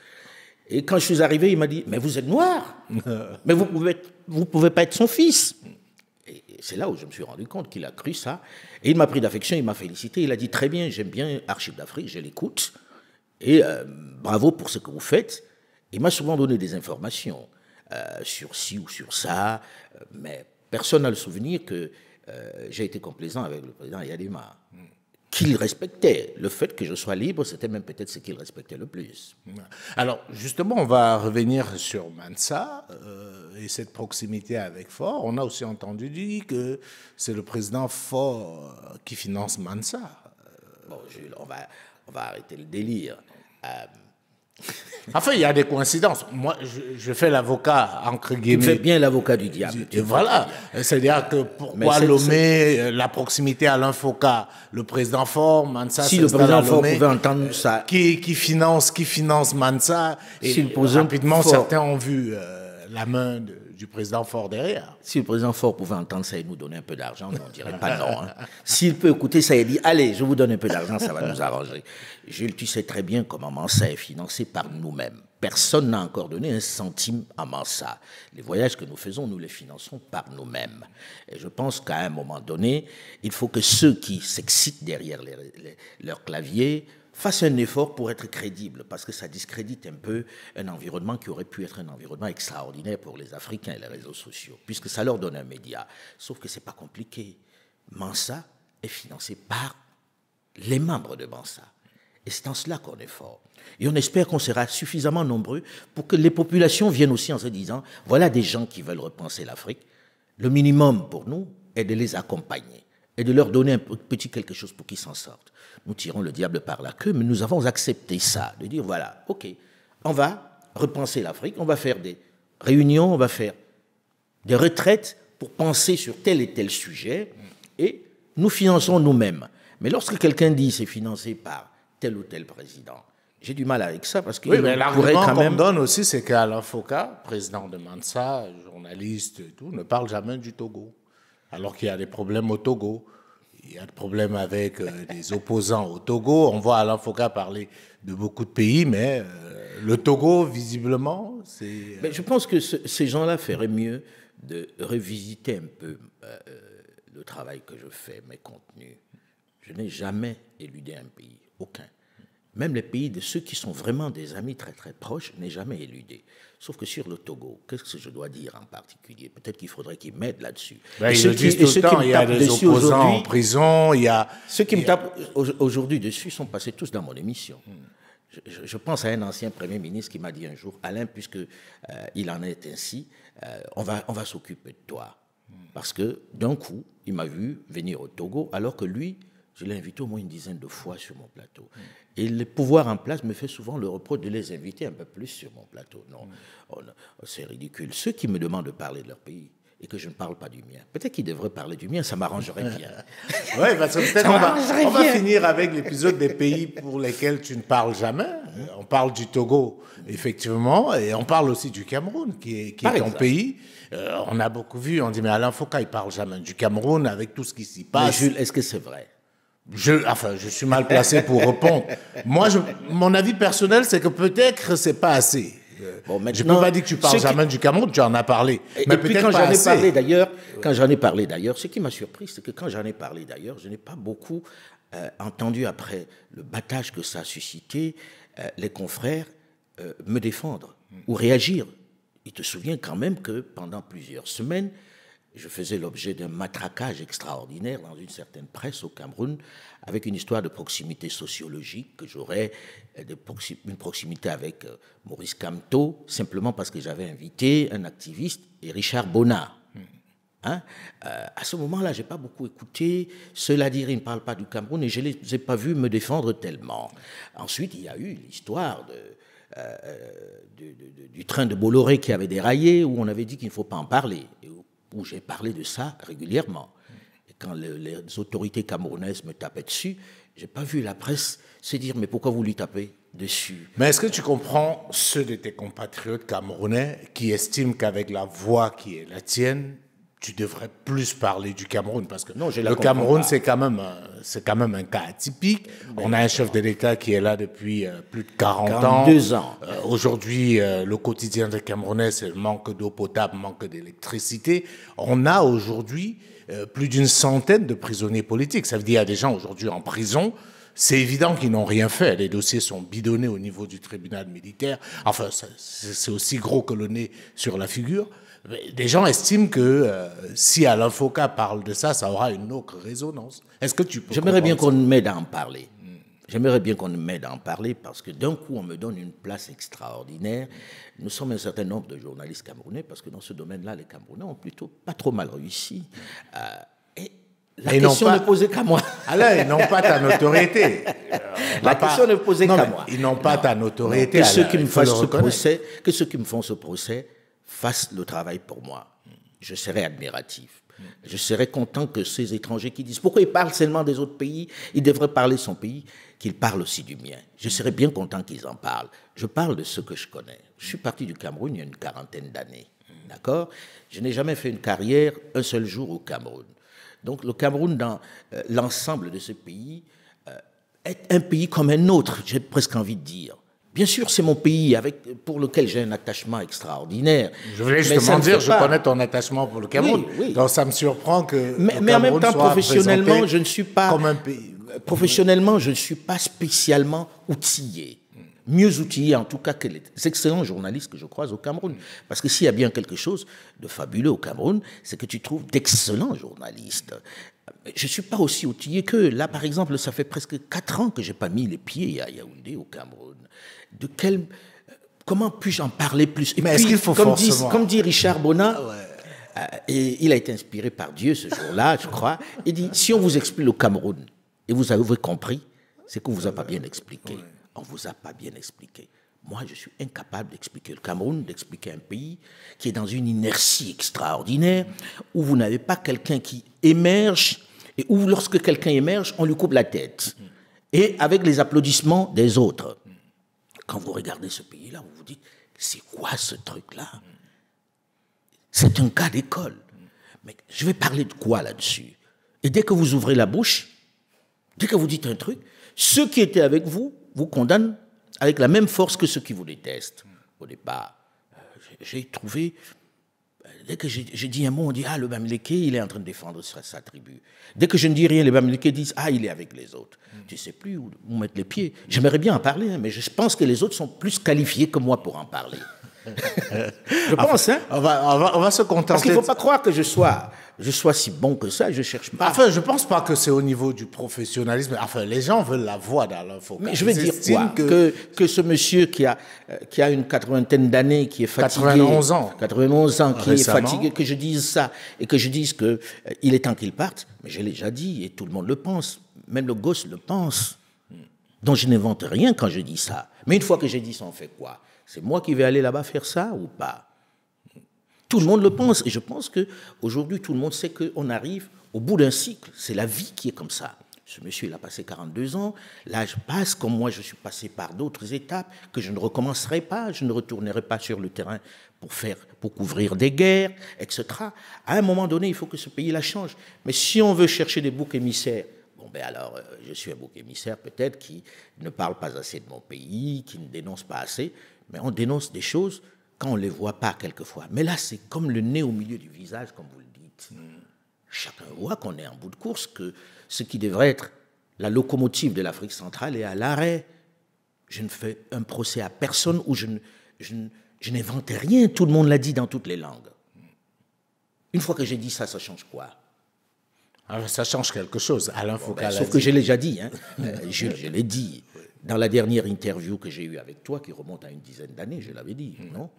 [SPEAKER 2] Et quand je suis arrivé, il m'a dit, mais vous êtes noir, mais vous pouvez pas être son fils. Et c'est là où je me suis rendu compte qu'il a cru ça. Et il m'a pris d'affection, il m'a félicité. Il a dit très bien, j'aime bien Archives d'Afrique, je l'écoute. Et bravo pour ce que vous faites. Il m'a souvent donné des informations sur ci ou sur ça. Mais personne n'a le souvenir que j'ai été complaisant avec le président Yadima. Qu'il respectait. Le fait que je sois libre, c'était même peut-être ce qu'il respectait le plus.
[SPEAKER 1] Alors, justement, on va revenir sur Mansa et cette proximité avec Faure. On a aussi entendu dire que c'est le président Faure qui finance Mansa.
[SPEAKER 2] Bon, Jules, on va arrêter le délire.
[SPEAKER 1] Enfin, il y a des coïncidences. Moi, je fais l'avocat, entre guillemets.
[SPEAKER 2] Tu fais bien l'avocat du diable.
[SPEAKER 1] Et voilà. C'est-à-dire que pourquoi Lomé, la proximité à l'Infoca, le président Faure, Mansa,
[SPEAKER 2] si le président Faure pouvait entendre ça.
[SPEAKER 1] Qui finance Mansa. Et si rapidement, certains ont vu la main du président Faure derrière.
[SPEAKER 2] Si le président Faure pouvait entendre ça et nous donner un peu d'argent, on ne dirait pas non. Hein. S'il peut écouter ça et dire « Allez, je vous donne un peu d'argent, ça va nous arranger ». Jules, tu sais très bien comment Mansa est financé par nous-mêmes. Personne n'a encore donné un centime à Mansa. Les voyages que nous faisons, nous les finançons par nous-mêmes. Et je pense qu'à un moment donné, il faut que ceux qui s'excitent derrière leur clavier fasse un effort pour être crédible, parce que ça discrédite un peu un environnement qui aurait pu être un environnement extraordinaire pour les Africains et les réseaux sociaux, puisque ça leur donne un média. Sauf que ce n'est pas compliqué. Mansa est financé par les membres de Mansa. Et c'est en cela qu'on est fort. Et on espère qu'on sera suffisamment nombreux pour que les populations viennent aussi en se disant, voilà des gens qui veulent repenser l'Afrique. Le minimum pour nous est de les accompagner et de leur donner un petit quelque chose pour qu'ils s'en sortent. Nous tirons le diable par la queue, mais nous avons accepté ça, de dire, voilà, ok, on va repenser l'Afrique, on va faire des réunions, on va faire des retraites pour penser sur tel et tel sujet, et nous finançons nous-mêmes. Mais lorsque quelqu'un dit c'est financé par tel ou tel président, j'ai du mal avec ça, parce que
[SPEAKER 1] oui, mais l'argument qu'on me donne aussi, c'est qu'Alain Foka, président de Mansa, journaliste et tout, ne parle jamais du Togo, alors qu'il y a des problèmes au Togo. Il y a des problèmes avec des opposants au Togo. On voit Alain Foka parler de beaucoup de pays, mais le Togo, visiblement, c'est...
[SPEAKER 2] Mais je pense que ces gens-là feraient mieux de revisiter un peu le travail que je fais, mes contenus. Je n'ai jamais éludé un pays, aucun. Même les pays de ceux qui sont vraiment des amis très très proches, je n'ai jamais éludé. Sauf que sur le Togo, qu'est-ce que je dois dire en particulier? Peut-être qu'il faudrait qu'ils m'aident là-dessus.
[SPEAKER 1] Ben, ils le disent tout le temps, il y a des opposants en prison, il y a...
[SPEAKER 2] Ceux qui me tapent aujourd'hui dessus sont passés tous dans mon émission. Je pense à un ancien Premier ministre qui m'a dit un jour, Alain, puisque il en est ainsi, on va s'occuper de toi. Parce que d'un coup, il m'a vu venir au Togo, alors que lui, je l'ai invité au moins une dizaine de fois sur mon plateau. Et le pouvoir en place me fait souvent le reproche de les inviter un peu plus sur mon plateau. Non, c'est ridicule. Ceux qui me demandent de parler de leur pays et que je ne parle pas du mien, peut-être qu'ils devraient parler du mien, ça m'arrangerait bien.
[SPEAKER 1] Oui, parce que peut-être on va finir avec l'épisode des pays pour lesquels tu ne parles jamais. On parle du Togo, effectivement, et on parle aussi du Cameroun, qui est ton pays. On a beaucoup vu, on dit, mais Alain Foka, il ne parle jamais du Cameroun avec tout ce qui s'y passe.
[SPEAKER 2] Mais Jules, est-ce que c'est vrai?
[SPEAKER 1] Je suis mal placé pour répondre. Moi, mon avis personnel, c'est que peut-être c'est pas assez. Bon, je ne peux pas dire que tu parles jamais du Cameroun, tu en as parlé.
[SPEAKER 2] Mais puis quand j'en ai parlé d'ailleurs, ce qui m'a surpris, c'est que quand j'en ai parlé d'ailleurs, je n'ai pas beaucoup entendu après le battage que ça a suscité, les confrères me défendre ou réagir. Il te souvient quand même que pendant plusieurs semaines, je faisais l'objet d'un matraquage extraordinaire dans une certaine presse au Cameroun, avec une histoire de proximité sociologique, que j'aurais une proximité avec Maurice Kamto, simplement parce que j'avais invité un activiste, et Richard Bonnard. Hein? À ce moment-là, je n'ai pas beaucoup écouté. Cela dire, ils ne parlent pas du Cameroun, et je ne les ai pas vus me défendre tellement. Ensuite, il y a eu l'histoire du train de Bolloré qui avait déraillé, où on avait dit qu'il ne faut pas en parler, où j'ai parlé de ça régulièrement. Et quand les autorités camerounaises me tapaient dessus, je n'ai pas vu la presse se dire « mais pourquoi vous lui tapez dessus ?»
[SPEAKER 1] Mais est-ce que tu comprends ceux de tes compatriotes camerounais qui estiment qu'avec la voix qui est la tienne, tu devrais plus parler du Cameroun parce que
[SPEAKER 2] Non, je
[SPEAKER 1] le Cameroun, c'est quand même un cas atypique. On a un chef de l'État qui est là depuis plus de 40 ans.
[SPEAKER 2] 42 ans.
[SPEAKER 1] Aujourd'hui, le quotidien des Camerounais, c'est le manque d'eau potable, manque d'électricité. On a aujourd'hui plus d'une centaine de prisonniers politiques. Ça veut dire qu'il y a des gens aujourd'hui en prison. C'est évident qu'ils n'ont rien fait. Les dossiers sont bidonnés au niveau du tribunal militaire. Enfin, c'est aussi gros que le nez sur la figure. Des gens estiment que si Alain Foka parle de ça, ça aura une autre résonance. Est-ce que tu peux...
[SPEAKER 2] J'aimerais bien qu'on m'aide à en parler. J'aimerais bien qu'on m'aide à en parler parce que d'un coup, on me donne une place extraordinaire. Nous sommes un certain nombre de journalistes camerounais parce que dans ce domaine-là, les Camerounais ont plutôt pas trop mal réussi. Et la question ne posait qu'à moi.
[SPEAKER 1] Alors, ils n'ont pas ta notoriété.
[SPEAKER 2] La question ne posait qu'à moi.
[SPEAKER 1] Ils n'ont pas ta notoriété.
[SPEAKER 2] Que ceux qui me font ce procès fassent le travail pour moi. Je serai admiratif. Je serais content que ces étrangers qui disent pourquoi ils parlent seulement des autres pays, ils devraient parler de son pays, qu'ils parlent aussi du mien. Je serais bien content qu'ils en parlent. Je parle de ce que je connais. Je suis parti du Cameroun il y a une quarantaine d'années. D'accord ? Je n'ai jamais fait une carrière un seul jour au Cameroun. Donc le Cameroun, dans l'ensemble de ce pays, est un pays comme un autre, j'ai presque envie de dire. Bien sûr, c'est mon pays pour lequel j'ai un attachement extraordinaire.
[SPEAKER 1] Je voulais justement dire, je connais ton attachement pour le Cameroun. Oui. Donc ça me surprend que
[SPEAKER 2] mais en même temps, professionnellement, je ne suis pas
[SPEAKER 1] comme un pays.
[SPEAKER 2] Professionnellement, je ne suis pas spécialement outillé. Mieux outillé en tout cas que les excellents journalistes que je croise au Cameroun. Parce que s'il y a bien quelque chose de fabuleux au Cameroun, c'est que tu trouves d'excellents journalistes. Je ne suis pas aussi outillé qu'eux. Là, par exemple, ça fait presque 4 ans que je n'ai pas mis les pieds à Yaoundé, au Cameroun. Comment puis-je en parler plus?
[SPEAKER 1] Mais est-ce qu'il faut forcément...
[SPEAKER 2] Comme dit Richard Bonnat, et il a été inspiré par Dieu ce jour-là, je crois, il dit, si on vous explique le Cameroun, et vous avez compris, c'est qu'on ne vous a pas bien expliqué. On ne vous a pas bien expliqué. Moi, je suis incapable d'expliquer le Cameroun, d'expliquer un pays qui est dans une inertie extraordinaire, où vous n'avez pas quelqu'un qui émerge, et où lorsque quelqu'un émerge, on lui coupe la tête. Et avec les applaudissements des autres. Quand vous regardez ce pays-là, vous vous dites, c'est quoi ce truc-là? C'est un cas d'école. Mais je vais parler de quoi là-dessus? Et dès que vous ouvrez la bouche, dès que vous dites un truc, ceux qui étaient avec vous vous condamnent avec la même force que ceux qui vous détestent. Au départ, j'ai trouvé, dès que j'ai dit un mot, on dit « Ah, le Bamileke, il est en train de défendre sa tribu. » Dès que je ne dis rien, les Bamileke disent « Ah, il est avec les autres. » Tu ne sais plus où mettre les pieds. J'aimerais bien en parler, hein, mais je pense que les autres sont plus qualifiés que moi pour en parler. Je pense, hein.
[SPEAKER 1] On va se contenter.
[SPEAKER 2] Parce qu'il ne faut pas croire que je sois si bon que ça, je ne cherche pas.
[SPEAKER 1] Enfin, je ne pense pas que c'est au niveau du professionnalisme. Enfin, les gens veulent la voix d'Alain Foka.
[SPEAKER 2] Mais je veux dire quoi que ce monsieur qui a une 80aine d'années, qui est fatigué...
[SPEAKER 1] 91 ans.
[SPEAKER 2] 91 ans, qui
[SPEAKER 1] Récemment.
[SPEAKER 2] est fatigué, que je dise ça, et que je dise qu'il est temps qu'il parte. Mais je l'ai déjà dit, et tout le monde le pense. Même le gosse le pense. Donc je n'invente rien quand je dis ça. Mais une fois que j'ai dit ça, on fait quoi? C'est moi qui vais aller là-bas faire ça ou pas? Tout le monde le pense. Et je pense qu'aujourd'hui, tout le monde sait qu'on arrive au bout d'un cycle. C'est la vie qui est comme ça. Ce monsieur, il a passé 42 ans. L'âge passe, comme moi, je suis passé par d'autres étapes que je ne recommencerai pas. Je ne retournerai pas sur le terrain pour couvrir des guerres, etc. À un moment donné, il faut que ce pays-là change. Mais si on veut chercher des boucs émissaires, alors, je suis un bouc émissaire peut-être qui ne parle pas assez de mon pays, qui ne dénonce pas assez, mais on dénonce des choses quand on ne les voit pas quelquefois. Mais là, c'est comme le nez au milieu du visage, comme vous le dites. Chacun voit qu'on est en bout de course, que ce qui devrait être la locomotive de l'Afrique centrale est à l'arrêt. Je ne fais un procès à personne où je n'invente rien. Tout le monde l'a dit dans toutes les langues. Une fois que j'ai dit ça, ça change quoi?
[SPEAKER 1] Alors, ça change quelque chose. Alain Foka
[SPEAKER 2] sauf que je l'ai déjà dit. Hein. Je l'ai dit. Dans la dernière interview que j'ai eue avec toi, qui remonte à une dizaine d'années, je l'avais dit, non?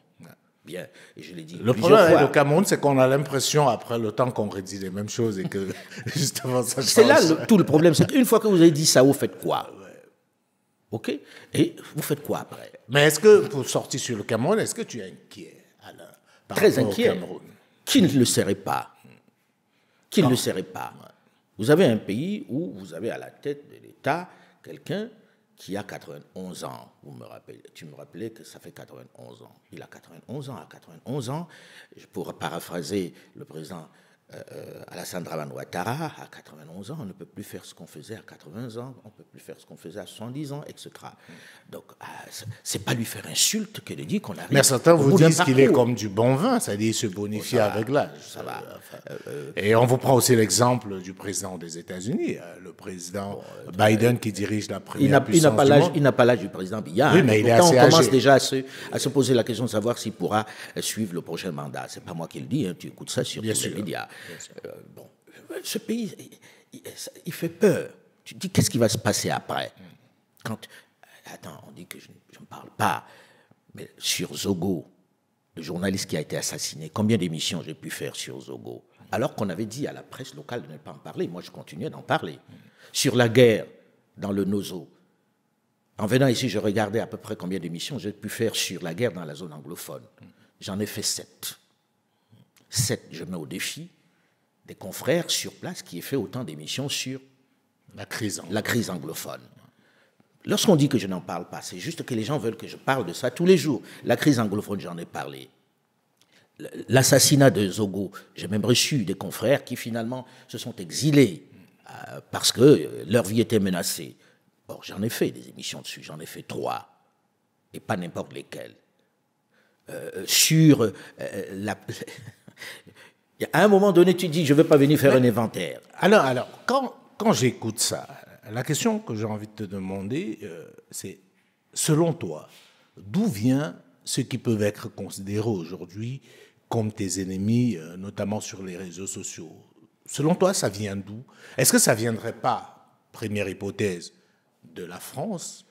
[SPEAKER 2] Bien, et je l'ai dit.
[SPEAKER 1] Le problème avec le Cameroun, c'est qu'on a l'impression, après le temps, qu'on redit les mêmes choses et que, justement, ça change.
[SPEAKER 2] C'est là tout le problème. C'est qu'une fois que vous avez dit ça, vous faites quoi? OK? Et vous faites quoi après?
[SPEAKER 1] Mais est-ce que, pour sortir sur le Cameroun, est-ce que tu es inquiet, Alain, par
[SPEAKER 2] Très
[SPEAKER 1] rapport
[SPEAKER 2] inquiet.
[SPEAKER 1] au Cameroun?
[SPEAKER 2] Qui ne le serait pas? Qui ne le serait pas? Vous avez un pays où vous avez à la tête de l'État quelqu'un qui a 91 ans. Tu me rappelais que ça fait 91 ans. Il a 91 ans. À 91 ans, pour paraphraser le président Alassane Dramane Ouattara, à 91 ans, on ne peut plus faire ce qu'on faisait à 80 ans, on ne peut plus faire ce qu'on faisait à 70 ans, etc. Donc, c'est pas lui faire insulte que de dire qu'on arrive.
[SPEAKER 1] Mais certains
[SPEAKER 2] au
[SPEAKER 1] vous
[SPEAKER 2] bout d'un
[SPEAKER 1] disent qu'il est
[SPEAKER 2] parcours.
[SPEAKER 1] comme du bon vin, c'est-à-dire il se bonifie avec l'âge.
[SPEAKER 2] Ça va.
[SPEAKER 1] Et on vous prend aussi l'exemple du président des États-Unis, le président Biden qui dirige la première puissance du monde.
[SPEAKER 2] Il n'a pas l'âge du président Biya.
[SPEAKER 1] Oui, mais il est
[SPEAKER 2] pourtant,
[SPEAKER 1] assez
[SPEAKER 2] on commence
[SPEAKER 1] âgé.
[SPEAKER 2] déjà à se poser la question de savoir s'il pourra suivre le prochain mandat. C'est pas moi qui le dis, hein, tu écoutes ça sur
[SPEAKER 1] Bien
[SPEAKER 2] tous
[SPEAKER 1] sûr.
[SPEAKER 2] les médias. Bon, ce pays, il fait peur. Tu te dis, qu'est-ce qui va se passer après? Attends, on dit que je ne parle pas, mais sur Zogo, le journaliste qui a été assassiné, combien d'émissions j'ai pu faire sur Zogo? Alors qu'on avait dit à la presse locale de ne pas en parler. Moi, je continuais d'en parler. Sur la guerre dans le Nozo. En venant ici, je regardais à peu près combien d'émissions j'ai pu faire sur la guerre dans la zone anglophone. J'en ai fait 7. 7, je mets au défi des confrères sur place qui aient fait autant d'émissions sur
[SPEAKER 1] La crise.
[SPEAKER 2] la crise anglophone. Lorsqu'on dit que je n'en parle pas, c'est juste que les gens veulent que je parle de ça tous les jours. La crise anglophone, j'en ai parlé. L'assassinat de Zogo, j'ai même reçu des confrères qui finalement se sont exilés parce que leur vie était menacée. Or, j'en ai fait des émissions dessus, j'en ai fait 3, et pas n'importe lesquelles. À un moment donné, tu dis, je ne veux pas venir faire un inventaire.
[SPEAKER 1] Alors quand j'écoute ça, la question que j'ai envie de te demander, c'est, selon toi, d'où vient ceux qui peuvent être considérés aujourd'hui comme tes ennemis, notamment sur les réseaux sociaux? Selon toi, ça vient d'où? Est-ce que ça ne viendrait pas, première hypothèse, de la France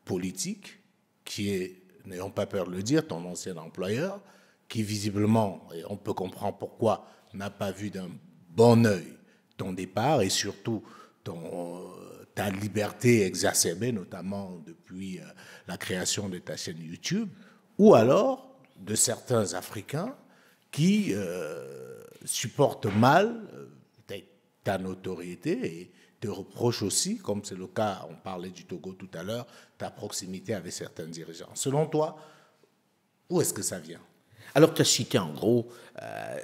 [SPEAKER 1] politique, qui est, n'ayons pas peur de le dire, ton ancien employeur, qui visiblement, et on peut comprendre pourquoi, n'a pas vu d'un bon œil ton départ et surtout ta liberté exacerbée, notamment depuis la création de ta chaîne YouTube, ou alors de certains Africains qui supportent mal ta notoriété et te reprochent aussi, comme c'est le cas, on parlait du Togo tout à l'heure, ta proximité avec certains dirigeants. Selon toi, où est-ce que ça vient?
[SPEAKER 2] Alors, tu as cité en gros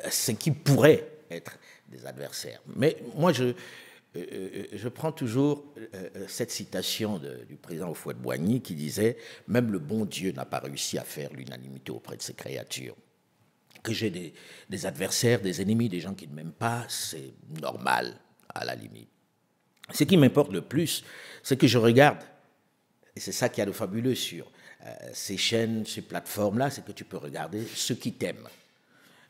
[SPEAKER 2] ce qui pourrait être des adversaires. Mais moi, je prends toujours cette citation du président Houphouët-Boigny qui disait « Même le bon Dieu n'a pas réussi à faire l'unanimité auprès de ses créatures. » Que j'ai des adversaires, des ennemis, des gens qui ne m'aiment pas, c'est normal, à la limite. Ce qui m'importe le plus, c'est que je regarde, et c'est ça qui a de fabuleux sur ces chaînes, ces plateformes-là, c'est que tu peux regarder ceux qui t'aiment.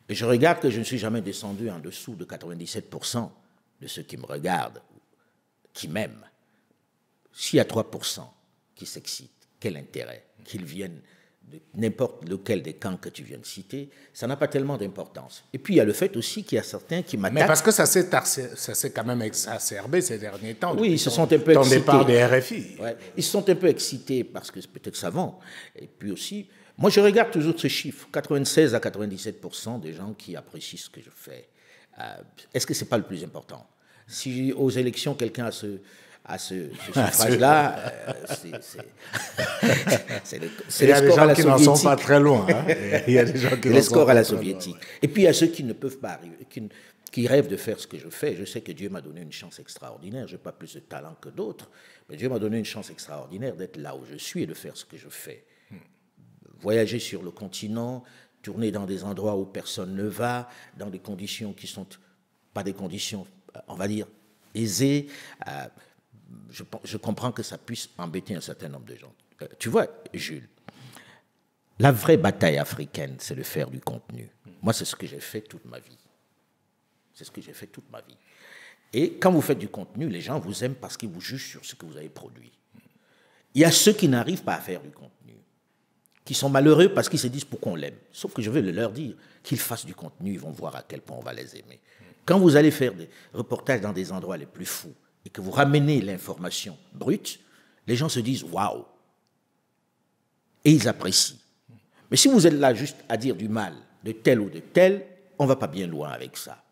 [SPEAKER 2] Et je regarde que je ne suis jamais descendu en dessous de 97% de ceux qui me regardent, qui m'aiment. S'il y a 3% qui s'excitent, quel intérêt qu'ils viennent de n'importe lequel des camps que tu viens de citer, ça n'a pas tellement d'importance. Et puis il y a le fait aussi qu'il y a certains qui m'attaquent.
[SPEAKER 1] Mais parce que ça s'est quand même exacerbé ces derniers temps.
[SPEAKER 2] Oui, ils se sont un peu
[SPEAKER 1] ton
[SPEAKER 2] excités.
[SPEAKER 1] Départ des RFI.
[SPEAKER 2] Ouais, ils se sont un peu excités parce que c'est peut-être savant. Et puis aussi, moi je regarde toujours ce chiffre, 96 à 97% des gens qui apprécient ce que je fais. Est-ce que ce n'est pas le plus important? Si aux élections, quelqu'un a ce suffrage-là, c'est
[SPEAKER 1] Il y a des gens qui n'en sont pas très loin. Hein. Il y a des gens qui
[SPEAKER 2] les scores à la soviétique. Et puis il y a ceux qui ne peuvent pas arriver, qui rêvent de faire ce que je fais. Je sais que Dieu m'a donné une chance extraordinaire. Je n'ai pas plus de talent que d'autres, mais Dieu m'a donné une chance extraordinaire d'être là où je suis et de faire ce que je fais. Voyager sur le continent, tourner dans des endroits où personne ne va, dans des conditions qui ne sont pas des conditions, on va dire, aisées. Je comprends que ça puisse embêter un certain nombre de gens. Tu vois, Jules, la vraie bataille africaine, c'est de faire du contenu. Moi, c'est ce que j'ai fait toute ma vie. C'est ce que j'ai fait toute ma vie. Et quand vous faites du contenu, les gens vous aiment parce qu'ils vous jugent sur ce que vous avez produit. Il y a ceux qui n'arrivent pas à faire du contenu, qui sont malheureux parce qu'ils se disent pourquoi on l'aime. Sauf que je vais leur dire qu'ils fassent du contenu, ils vont voir à quel point on va les aimer. Quand vous allez faire des reportages dans des endroits les plus fous, et que vous ramenez l'information brute, les gens se disent « waouh !» et ils apprécient. Mais si vous êtes là juste à dire du mal de tel ou de tel, on ne va pas bien loin avec ça.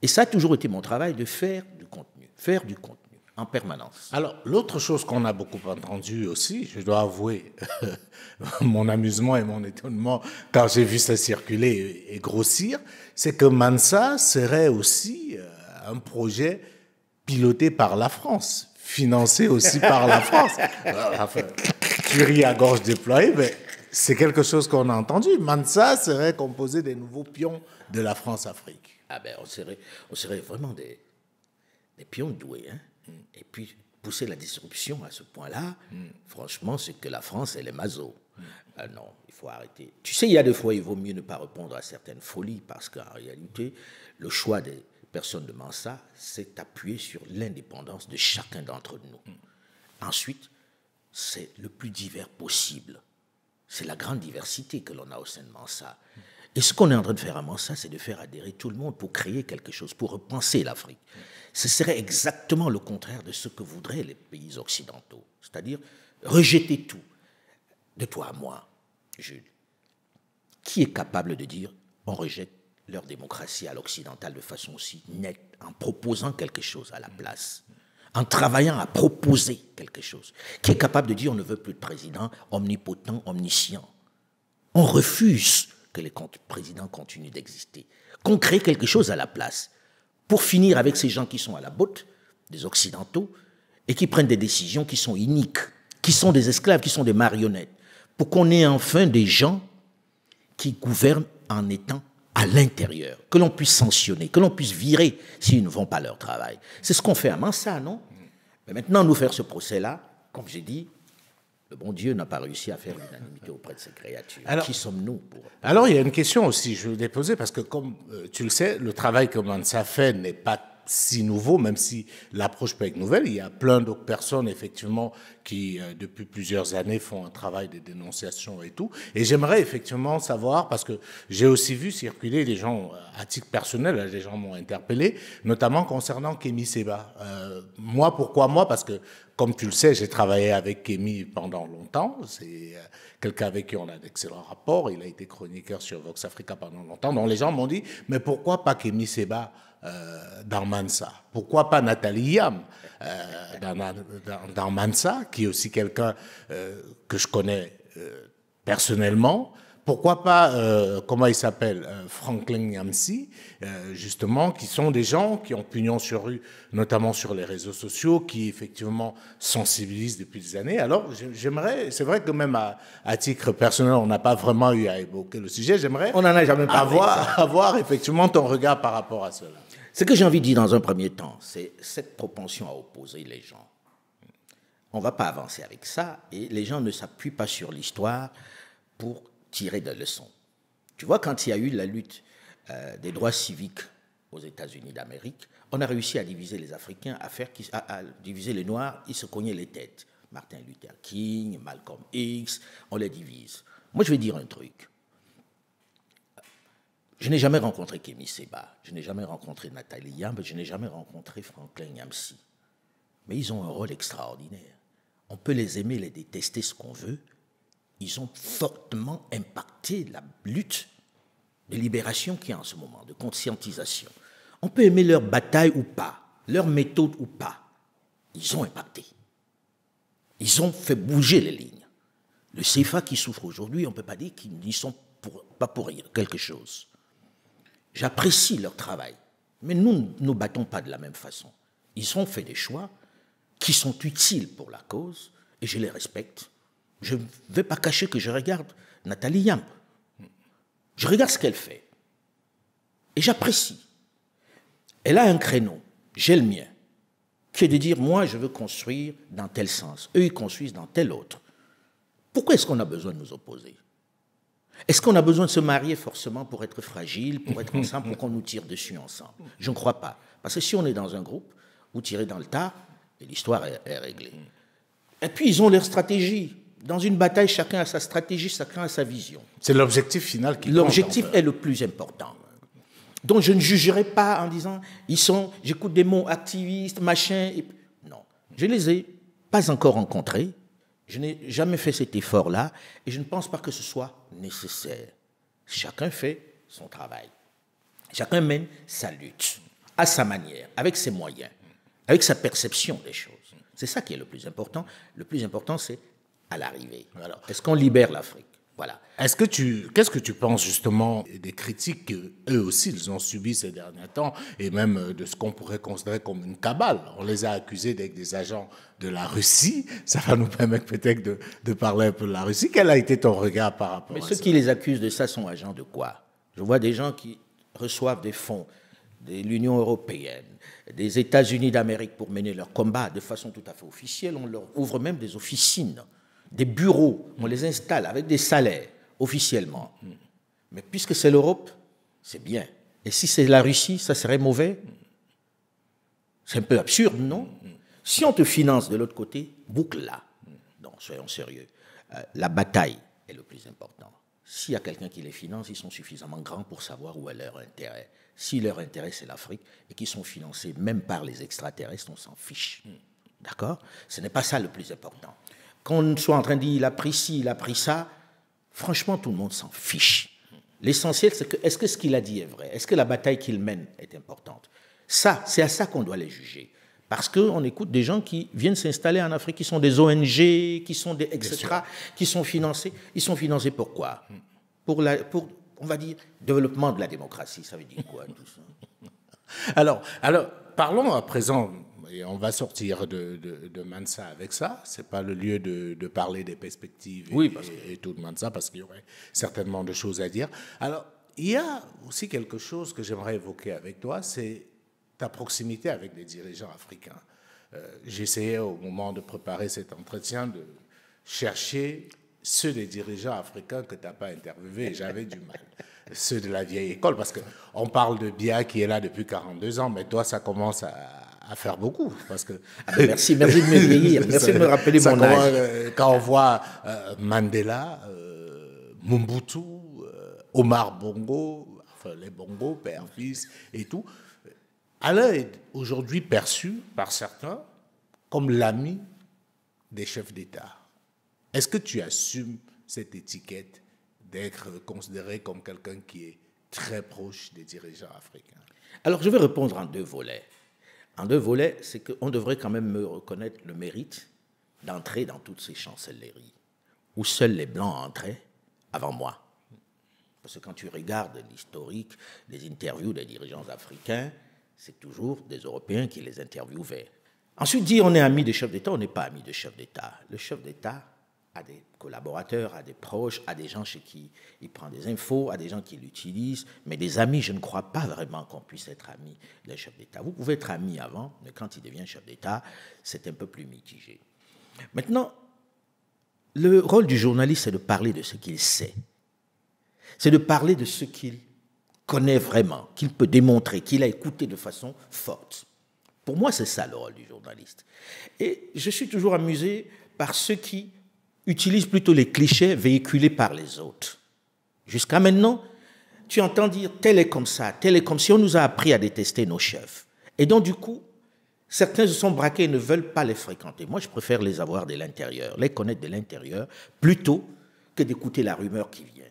[SPEAKER 2] Et ça a toujours été mon travail de faire du contenu, faire du contenu. en permanence.
[SPEAKER 1] Alors, l'autre chose qu'on a beaucoup entendu aussi, je dois avouer mon amusement et mon étonnement quand j'ai vu ça circuler et grossir, c'est que Mansa serait aussi un projet piloté par la France, financé aussi par la France. Enfin, tu ris à gorge déployée, mais c'est quelque chose qu'on a entendu. Mansa serait composé des nouveaux pions de la France-Afrique.
[SPEAKER 2] Ah ben, on serait vraiment des pions doués, hein. Et puis, pousser la disruption à ce point-là, franchement, c'est que la France, elle est maso. Non, il faut arrêter. Tu sais, il y a des fois, il vaut mieux ne pas répondre à certaines folies, parce qu'en réalité, le choix des personnes de Mansa, c'est appuyer sur l'indépendance de chacun d'entre nous. Ensuite, c'est le plus divers possible. C'est la grande diversité que l'on a au sein de Mansa. Et ce qu'on est en train de faire à Mansa, c'est de faire adhérer tout le monde pour créer quelque chose, pour repenser l'Afrique. Ce serait exactement le contraire de ce que voudraient les pays occidentaux. C'est-à-dire rejeter tout. De toi à moi, Jules. Qui est capable de dire on rejette leur démocratie à l'occidental de façon aussi nette, en proposant quelque chose à la place, en travaillant à proposer quelque chose? Qui est capable de dire on ne veut plus de président omnipotent, omniscient? On refuse que les présidents continuent d'exister, qu'on crée quelque chose à la place, pour finir avec ces gens qui sont à la botte des Occidentaux et qui prennent des décisions qui sont iniques, qui sont des esclaves, qui sont des marionnettes, pour qu'on ait enfin des gens qui gouvernent en étant à l'intérieur, que l'on puisse sanctionner, que l'on puisse virer s'ils ne vont pas leur travail. C'est ce qu'on fait à Mansa, non? Mais maintenant, nous faire ce procès-là, comme j'ai dit, le bon Dieu n'a pas réussi à faire l'unanimité auprès de ces créatures. Alors, qui sommes-nous pour...
[SPEAKER 1] Alors, il y a une question aussi, je vais la poser, parce que comme tu le sais, le travail que Mansa fait n'est pas si nouveau, même si l'approche peut être nouvelle. Il y a plein d'autres personnes, effectivement, qui, depuis plusieurs années, font un travail de dénonciation et tout. Et j'aimerais, effectivement, savoir, parce que j'ai aussi vu circuler des gens, à titre personnel, des gens m'ont interpellé, notamment concernant Kémy Séba. Moi, pourquoi moi? Parce que, comme tu le sais, j'ai travaillé avec Kémy pendant longtemps. C'est quelqu'un avec qui on a d'excellents rapports. Il a été chroniqueur sur Vox Africa pendant longtemps. Donc les gens m'ont dit, mais pourquoi pas Kémy Séba dans Mansa? Pourquoi pas Nathalie Yam dans Mansa, qui est aussi quelqu'un que je connais personnellement? Pourquoi pas, comment il s'appelle, Franklin Nyamsi, justement, qui sont des gens qui ont pignon sur rue, notamment sur les réseaux sociaux, qui effectivement sensibilisent depuis des années. Alors, j'aimerais, c'est vrai que même à titre personnel, on n'a pas vraiment eu à évoquer le sujet. J'aimerais
[SPEAKER 2] on n'en a jamais parlé,
[SPEAKER 1] avoir effectivement ton regard par rapport à cela.
[SPEAKER 2] Ce que j'ai envie de dire dans un premier temps, c'est cette propension à opposer les gens. On ne va pas avancer avec ça, et les gens ne s'appuient pas sur l'histoire pour tirer des leçons. Tu vois, quand il y a eu la lutte des droits civiques aux États-Unis d'Amérique, on a réussi à diviser les Africains, à diviser les Noirs, ils se cognaient les têtes. Martin Luther King, Malcolm X, on les divise. Moi, je vais dire un truc. Je n'ai jamais rencontré Kémy Séba, je n'ai jamais rencontré Nathalie Yamb, je n'ai jamais rencontré Franklin Nyamsi. Mais ils ont un rôle extraordinaire. On peut les aimer, les détester, ce qu'on veut. Ils ont fortement impacté la lutte de libération qu'il y a en ce moment, de conscientisation. On peut aimer leur bataille ou pas, leur méthode ou pas. Ils ont impacté. Ils ont fait bouger les lignes. Le CFA qui souffre aujourd'hui, on ne peut pas dire qu'ils n'y sont pas pour rien, quelque chose. J'apprécie leur travail, mais nous ne nous battons pas de la même façon. Ils ont fait des choix qui sont utiles pour la cause, et je les respecte. Je ne vais pas cacher que je regarde Nathalie Yamb. Je regarde ce qu'elle fait. Et j'apprécie. Elle a un créneau, j'ai le mien, qui est de dire, moi, je veux construire dans tel sens. Eux, ils construisent dans tel autre. Pourquoi est-ce qu'on a besoin de nous opposer? Est-ce qu'on a besoin de se marier forcément pour être fragile, pour être ensemble, pour qu'on nous tire dessus ensemble? Je ne crois pas. Parce que si on est dans un groupe, vous tirez dans le tas, et l'histoire est réglée. Et puis, ils ont leur stratégie. Dans une bataille, chacun a sa stratégie, chacun a sa vision.
[SPEAKER 1] C'est l'objectif final qui compte.
[SPEAKER 2] L'objectif est le plus important. Donc, je ne jugerai pas en disant, j'écoute des mots activistes, machin. Non, je les ai pas encore rencontrés. Je n'ai jamais fait cet effort-là et je ne pense pas que ce soit nécessaire. Chacun fait son travail. Chacun mène sa lutte à sa manière, avec ses moyens. avec sa perception des choses. C'est ça qui est le plus important. Le plus important, c'est à l'arrivée. Alors, est-ce qu'on libère l'Afrique? Voilà.
[SPEAKER 1] Qu'est-ce que tu penses justement des critiques qu'eux aussi ils ont subies ces derniers temps et même de ce qu'on pourrait considérer comme une cabale? On les a accusés d'être des agents de la Russie. Ça va nous permettre peut-être de parler un peu de la Russie. Quel a été ton regard par rapport à ça?
[SPEAKER 2] Mais ceux qui les accusent de ça sont agents de quoi? Je vois des gens qui reçoivent des fonds de l'Union européenne, des États-Unis d'Amérique pour mener leur combat de façon tout à fait officielle. On leur ouvre même des officines, des bureaux, on les installe avec des salaires officiellement. Mais puisque c'est l'Europe, c'est bien. Et si c'est la Russie, ça serait mauvais? C'est un peu absurde, non? Si on te finance de l'autre côté, boucle-la. Non, soyons sérieux. La bataille est le plus important. S'il y a quelqu'un qui les finance, ils sont suffisamment grands pour savoir où est leur intérêt. Si leur intérêt, c'est l'Afrique, et qu'ils sont financés même par les extraterrestres, on s'en fiche. D'accord? Ce n'est pas ça le plus important. Qu'on soit en train de dire, il a pris ci, il a pris ça, franchement, tout le monde s'en fiche. L'essentiel, c'est que, est-ce que ce qu'il a dit est vrai? Est-ce que la bataille qu'il mène est importante? Ça, c'est à ça qu'on doit les juger. Parce qu'on écoute des gens qui viennent s'installer en Afrique, qui sont des ONG, qui sont des etc., qui sont financés. Ils sont financés pour quoi? Pour, on va dire, développement de la démocratie. Ça veut dire quoi, tout ça?
[SPEAKER 1] Alors, parlons à présent, et on va sortir de Mansa avec ça. Ce n'est pas le lieu de parler des perspectives et tout de Mansa, parce qu'il y aurait certainement de choses à dire. Alors, il y a aussi quelque chose que j'aimerais évoquer avec toi, c'est ta proximité avec les dirigeants africains. J'essayais au moment de préparer cet entretien de chercher ceux des dirigeants africains que tu n'as pas interviewés, et j'avais du mal. Ceux de la vieille école, parce qu'on parle de Biya qui est là depuis 42 ans, mais toi, ça commence à faire beaucoup. Parce que
[SPEAKER 2] merci de me vieillir, merci de me rappeler mon âge.
[SPEAKER 1] Quand on voit Mandela, Mobutu, Omar Bongo, enfin les Bongo, père, fils et tout, Alain est aujourd'hui perçu par certains comme l'ami des chefs d'État. Est-ce que tu assumes cette étiquette d'être considéré comme quelqu'un qui est très proche des dirigeants africains?
[SPEAKER 2] Alors, je vais répondre en deux volets. En deux volets, c'est qu'on devrait quand même me reconnaître le mérite d'entrer dans toutes ces chancelleries où seuls les Blancs entraient avant moi. Parce que quand tu regardes l'historique des interviews des dirigeants africains, c'est toujours des Européens qui les interviewaient. Ensuite, dire on est amis des chefs d'État, on n'est pas amis des chefs d'État. Le chef d'État a des collaborateurs, a des proches, a des gens chez qui il prend des infos, a des gens qui l'utilisent. Mais des amis, je ne crois pas vraiment qu'on puisse être ami d'un chef d'État. Vous pouvez être ami avant, mais quand il devient chef d'État, c'est un peu plus mitigé. Maintenant, le rôle du journaliste, c'est de parler de ce qu'il sait. C'est de parler de ce qu'il connaît vraiment, qu'il peut démontrer, qu'il a écouté de façon forte. Pour moi, c'est ça le rôle du journaliste. Et je suis toujours amusé par ceux qui utilisent plutôt les clichés véhiculés par les autres. Jusqu'à maintenant, tu entends dire tel est comme ça, tel est comme si on nous a appris à détester nos chefs. Et donc, du coup, certains se sont braqués et ne veulent pas les fréquenter. Moi, je préfère les avoir de l'intérieur, les connaître de l'intérieur, plutôt que d'écouter la rumeur qui vient.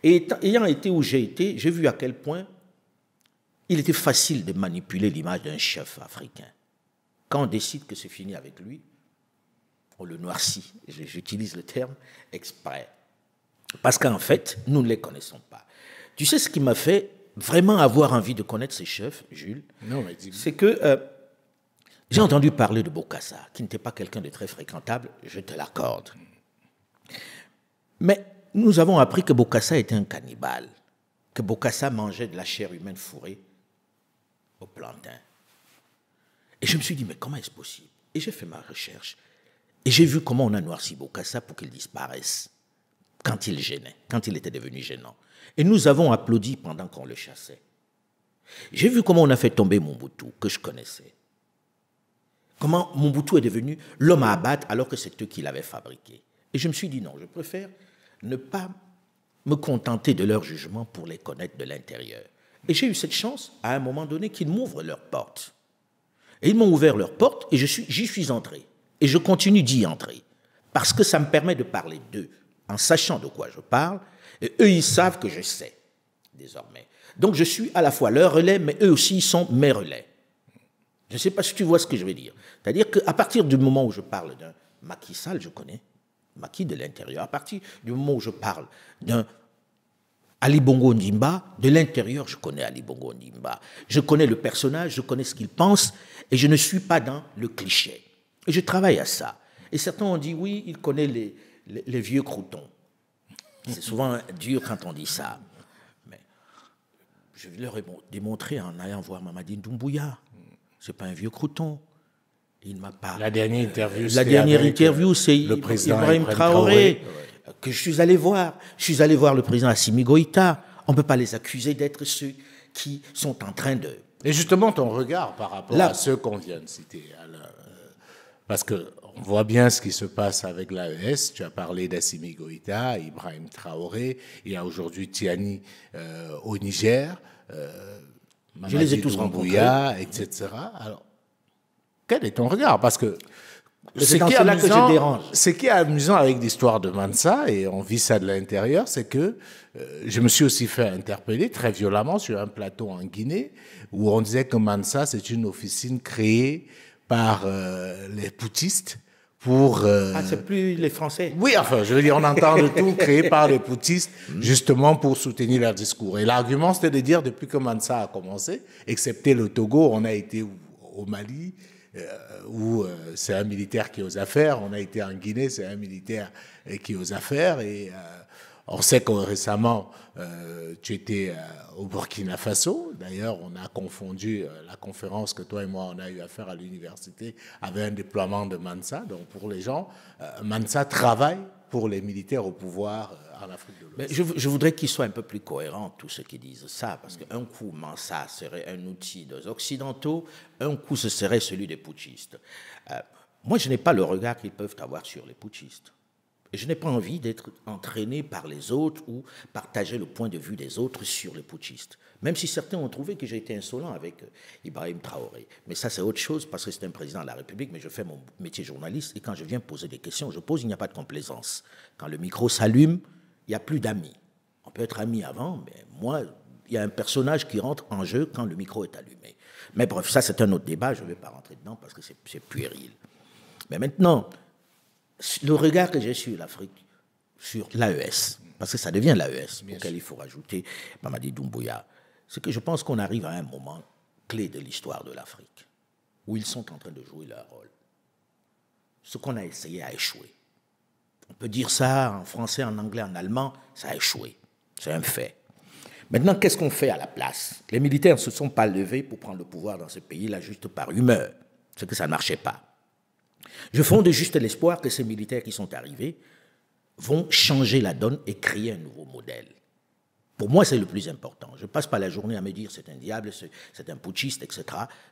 [SPEAKER 2] Et ayant été où j'ai été, j'ai vu à quel point il était facile de manipuler l'image d'un chef africain. Quand on décide que c'est fini avec lui, on le noircit. J'utilise le terme exprès. Parce qu'en fait, nous ne les connaissons pas. Tu sais ce qui m'a fait vraiment avoir envie de connaître ces chefs, Jules?
[SPEAKER 1] Non,
[SPEAKER 2] c'est que j'ai entendu parler de Bokassa, qui n'était pas quelqu'un de très fréquentable, je te l'accorde. Mais nous avons appris que Bokassa était un cannibale, que Bokassa mangeait de la chair humaine fourrée au plantain. Et je me suis dit, mais comment est-ce possible? Et j'ai fait ma recherche. Et j'ai vu comment on a noirci Bokassa pour qu'il disparaisse quand il gênait, quand il était devenu gênant. Et nous avons applaudi pendant qu'on le chassait. J'ai vu comment on a fait tomber Mobutu, que je connaissais. Comment Mobutu est devenu l'homme à abattre alors que c'est eux qui l'avaient fabriqué. Et je me suis dit, non, je préfère ne pas me contenter de leur jugement pour les connaître de l'intérieur. Et j'ai eu cette chance, à un moment donné, qu'ils m'ouvrent leurs portes. Et ils m'ont ouvert leurs portes et j'y suis entré. Et je continue d'y entrer. Parce que ça me permet de parler d'eux, en sachant de quoi je parle. Et eux, ils savent que je sais, désormais. Donc je suis à la fois leur relais, mais eux aussi, ils sont mes relais. Je ne sais pas si tu vois ce que je veux dire. C'est-à-dire qu'à partir du moment où je parle d'un Macky Sall, je connais Macky de l'intérieur. À partir du moment où je parle d'un Ali Bongo Ondimba, de l'intérieur, je connais Ali Bongo Ondimba. Je connais le personnage, je connais ce qu'il pense, et je ne suis pas dans le cliché. Et je travaille à ça. Et certains ont dit, oui, il connaît les vieux croutons. C'est souvent dur quand on dit ça. Mais je leur ai démontré en allant voir Mamadi Doumbouya. Ce n'est pas un vieux crouton. Il m'a pas.
[SPEAKER 1] La dernière interview,
[SPEAKER 2] c'est
[SPEAKER 1] le président
[SPEAKER 2] Ibrahim Traoré, que je suis allé voir. Je suis allé voir le président Assimi Goïta. On ne peut pas les accuser d'être ceux qui sont en train de...
[SPEAKER 1] Et justement, ton regard par rapport à ceux qu'on vient de citer. Parce qu'on voit bien ce qui se passe avec l'AES. Tu as parlé d'Assimi Goïta, Ibrahim Traoré. Il y a aujourd'hui Tiani au Niger.
[SPEAKER 2] Je les ai tous rencontrés.
[SPEAKER 1] Etc. Alors, quel est ton regard? Parce que
[SPEAKER 2] c'est dans cela que je dérange.
[SPEAKER 1] Ce qui est amusant avec l'histoire de Mansa, et on vit ça de l'intérieur, c'est que je me suis aussi fait interpeller très violemment sur un plateau en Guinée, où on disait que Mansa, c'est une officine créée par les putschistes pour...
[SPEAKER 2] c'est plus les Français.
[SPEAKER 1] Oui, enfin, je veux dire, on entend de tout, créé par les putschistes, justement pour soutenir leur discours. Et l'argument, c'était de dire, depuis que Mansa a commencé, excepté le Togo, on a été au Mali, où c'est un militaire qui est aux affaires, on a été en Guinée, c'est un militaire qui est aux affaires, et on sait que récemment, tu étais au Burkina Faso. D'ailleurs, on a confondu la conférence que toi et moi, on a eu à faire à l'université avec un déploiement de Mansa. Donc, pour les gens, Mansa travaille pour les militaires au pouvoir en Afrique de l'Ouest.
[SPEAKER 2] Mais je voudrais qu'ils soient un peu plus cohérents, tous ceux qui disent ça, parce qu'un coup, Mansa serait un outil des Occidentaux, un coup, ce serait celui des putschistes. Moi, je n'ai pas le regard qu'ils peuvent avoir sur les putschistes. Et je n'ai pas envie d'être entraîné par les autres ou partager le point de vue des autres sur les putschistes. Même si certains ont trouvé que j'ai été insolent avec Ibrahim Traoré. Mais ça, c'est autre chose parce que c'est un président de la République, mais je fais mon métier de journaliste et quand je viens poser des questions, je pose, il n'y a pas de complaisance. Quand le micro s'allume, il n'y a plus d'amis. On peut être amis avant, mais moi, il y a un personnage qui rentre en jeu quand le micro est allumé. Mais bref, ça, c'est un autre débat, je ne vais pas rentrer dedans parce que c'est puéril. Mais maintenant... le regard que j'ai sur l'Afrique, sur l'AES, parce que ça devient l'AES, auquel il faut rajouter Mamadi Doumbouya, c'est que je pense qu'on arrive à un moment clé de l'histoire de l'Afrique, où ils sont en train de jouer leur rôle. Ce qu'on a essayé a échoué. On peut dire ça en français, en anglais, en allemand, ça a échoué. C'est un fait. Maintenant, qu'est-ce qu'on fait à la place? Les militaires ne se sont pas levés pour prendre le pouvoir dans ce pays-là juste par humeur. C'est que ça ne marchait pas. Je fonde juste l'espoir que ces militaires qui sont arrivés vont changer la donne et créer un nouveau modèle. Pour moi, c'est le plus important. Je ne passe pas la journée à me dire c'est un diable, c'est un putschiste, etc.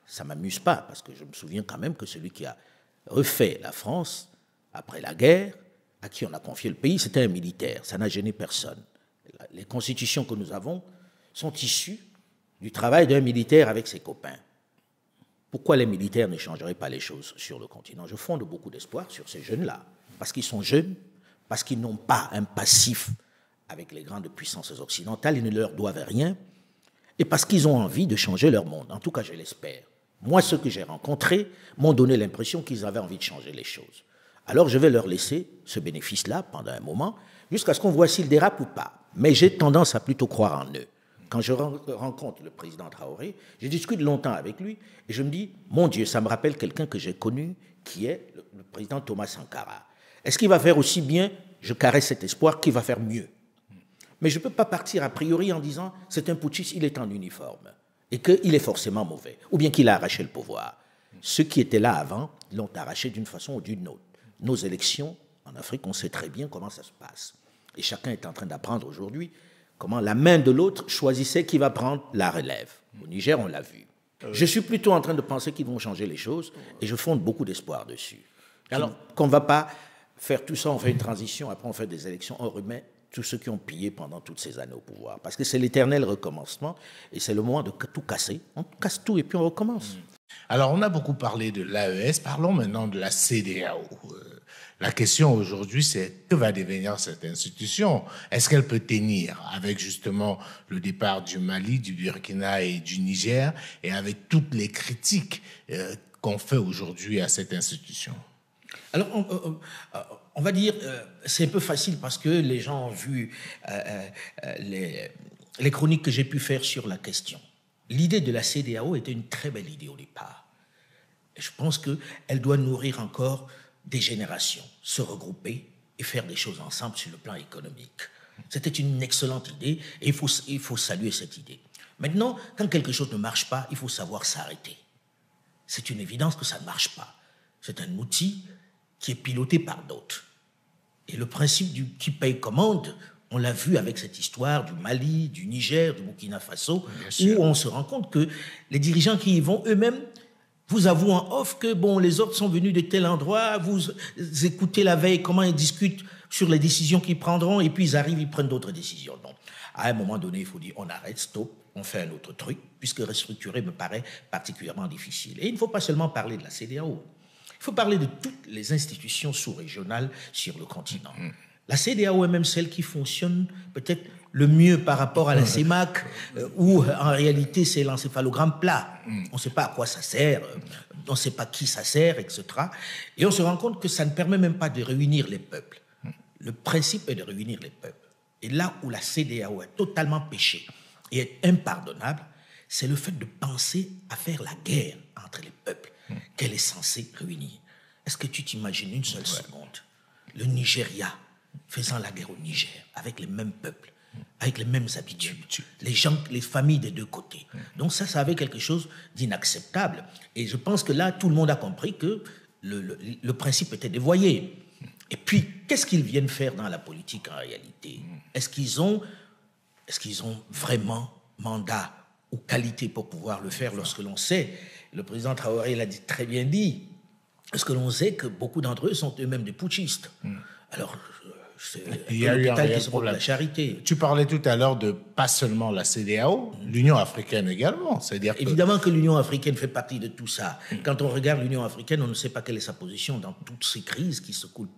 [SPEAKER 2] Ça ne m'amuse pas, parce que je me souviens quand même que celui qui a refait la France après la guerre, à qui on a confié le pays, c'était un militaire. Ça n'a gêné personne. Les constitutions que nous avons sont issues du travail d'un militaire avec ses copains. Pourquoi les militaires ne changeraient pas les choses sur le continent? Je fonde beaucoup d'espoir sur ces jeunes-là, parce qu'ils sont jeunes, parce qu'ils n'ont pas un passif avec les grandes puissances occidentales, ils ne leur doivent rien, et parce qu'ils ont envie de changer leur monde. En tout cas, je l'espère. Moi, ceux que j'ai rencontrés m'ont donné l'impression qu'ils avaient envie de changer les choses. Alors, je vais leur laisser ce bénéfice-là pendant un moment, jusqu'à ce qu'on voit s'ils dérapent ou pas. Mais j'ai tendance à plutôt croire en eux. Quand je rencontre le président Traoré, je discute longtemps avec lui et je me dis, mon Dieu, ça me rappelle quelqu'un que j'ai connu qui est le président Thomas Sankara. Est-ce qu'il va faire aussi bien? Je caresse cet espoir qu'il va faire mieux. Mais je ne peux pas partir a priori en disant, c'est un putschiste, il est en uniforme et qu'il est forcément mauvais ou bien qu'il a arraché le pouvoir. Ceux qui étaient là avant l'ont arraché d'une façon ou d'une autre. Nos élections en Afrique, on sait très bien comment ça se passe. Et chacun est en train d'apprendre aujourd'hui comment la main de l'autre choisissait qui va prendre la relève. Au Niger, on l'a vu. Je suis plutôt en train de penser qu'ils vont changer les choses et je fonde beaucoup d'espoir dessus. Alors qu'on ne va pas faire tout ça, on fait une transition, après on fait des élections, on remet tous ceux qui ont pillé pendant toutes ces années au pouvoir. Parce que c'est l'éternel recommencement et c'est le moment de tout casser. On casse tout et puis on recommence.
[SPEAKER 1] Alors, on a beaucoup parlé de l'AES, parlons maintenant de la CEDEAO. La question aujourd'hui, c'est que va devenir cette institution? Est-ce qu'elle peut tenir avec justement le départ du Mali, du Burkina et du Niger, et avec toutes les critiques qu'on fait aujourd'hui à cette institution?
[SPEAKER 2] Alors, on va dire, c'est un peu facile parce que les gens ont vu les chroniques que j'ai pu faire sur la question. L'idée de la CEDEAO était une très belle idée au départ. Et je pense qu'elle doit nourrir encore des générations, se regrouper et faire des choses ensemble sur le plan économique. C'était une excellente idée et il faut saluer cette idée. Maintenant, quand quelque chose ne marche pas, il faut savoir s'arrêter. C'est une évidence que ça ne marche pas. C'est un outil qui est piloté par d'autres. Et le principe du qui paye commande, on l'a vu avec cette histoire du Mali, du Niger, du Burkina Faso, où on se rend compte que les dirigeants qui y vont eux-mêmes vous avouent en off que bon, les autres sont venus de tel endroit, vous écoutez la veille comment ils discutent sur les décisions qu'ils prendront, et puis ils arrivent, ils prennent d'autres décisions. Donc, à un moment donné, il faut dire on arrête, stop, on fait un autre truc, puisque restructurer me paraît particulièrement difficile. Et il ne faut pas seulement parler de la CEDEAO. Il faut parler de toutes les institutions sous-régionales sur le continent. La CEDEAO est même celle qui fonctionne peut-être le mieux par rapport à la CEMAC, où en réalité c'est l'encéphalogramme plat. On ne sait pas à quoi ça sert, on ne sait pas qui ça sert, etc. Et on se rend compte que ça ne permet même pas de réunir les peuples. Le principe est de réunir les peuples. Et là où la CEDEAO est totalement péché et est impardonnable, c'est le fait de penser à faire la guerre entre les peuples qu'elle est censée réunir. Est-ce que tu t'imagines une seule seconde le Nigeria faisant la guerre au Niger avec les mêmes peuples, avec les mêmes habitudes, les gens, les familles des deux côtés. Donc ça avait quelque chose d'inacceptable. Et je pense que là, tout le monde a compris que le principe était dévoyé. Et puis, qu'est-ce qu'ils viennent faire dans la politique en réalité? Est-ce qu'ils ont vraiment mandat ou qualité pour pouvoir le faire lorsque l'on sait, le président Traoré l'a très bien dit, parce que l'on sait que beaucoup d'entre eux sont eux-mêmes des putschistes. Alors,
[SPEAKER 1] il y a eu un réel problème.
[SPEAKER 2] La charité.
[SPEAKER 1] Tu parlais tout à l'heure de pas seulement la CEDEAO, l'Union africaine également. C'est-à-dire
[SPEAKER 2] évidemment que l'Union africaine fait partie de tout ça. Quand on regarde l'Union africaine, on ne sait pas quelle est sa position dans toutes ces crises qui secouent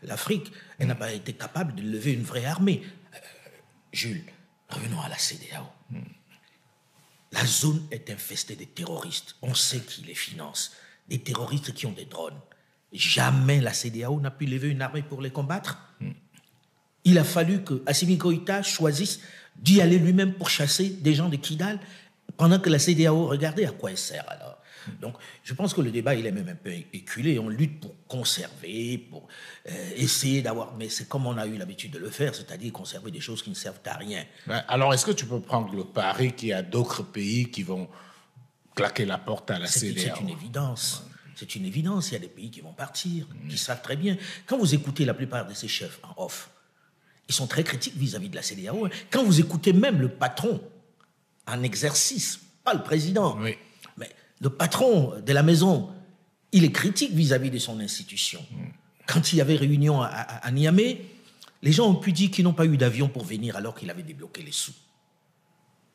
[SPEAKER 2] l'Afrique. Elle n'a pas été capable de lever une vraie armée. Jules, revenons à la CEDEAO. La zone est infestée de terroristes. On sait qui les finance. Des terroristes qui ont des drones. Jamais la CEDEAO n'a pu lever une armée pour les combattre. Il a fallu que Assimi Goïta choisisse d'y aller lui-même pour chasser des gens de Kidal, pendant que la CEDEAO regardait. À quoi elle sert alors? Donc, je pense que le débat, il est même un peu éculé. On lutte pour conserver, pour essayer d'avoir... Mais c'est comme on a eu l'habitude de le faire, c'est-à-dire conserver des choses qui ne servent à rien.
[SPEAKER 1] Alors, est-ce que tu peux prendre le pari qu'il y a d'autres pays qui vont claquer la porte à la CEDEAO?
[SPEAKER 2] C'est une évidence. C'est une évidence, il y a des pays qui vont partir, qui savent très bien. Quand vous écoutez la plupart de ces chefs en off, ils sont très critiques vis-à-vis de la CEDEAO. Quand vous écoutez même le patron en exercice, pas le président, mais le patron de la maison, il est critique vis-à-vis de son institution. Quand il y avait réunion à Niamey, les gens ont pu dire qu'ils n'ont pas eu d'avion pour venir alors qu'il avait débloqué les sous.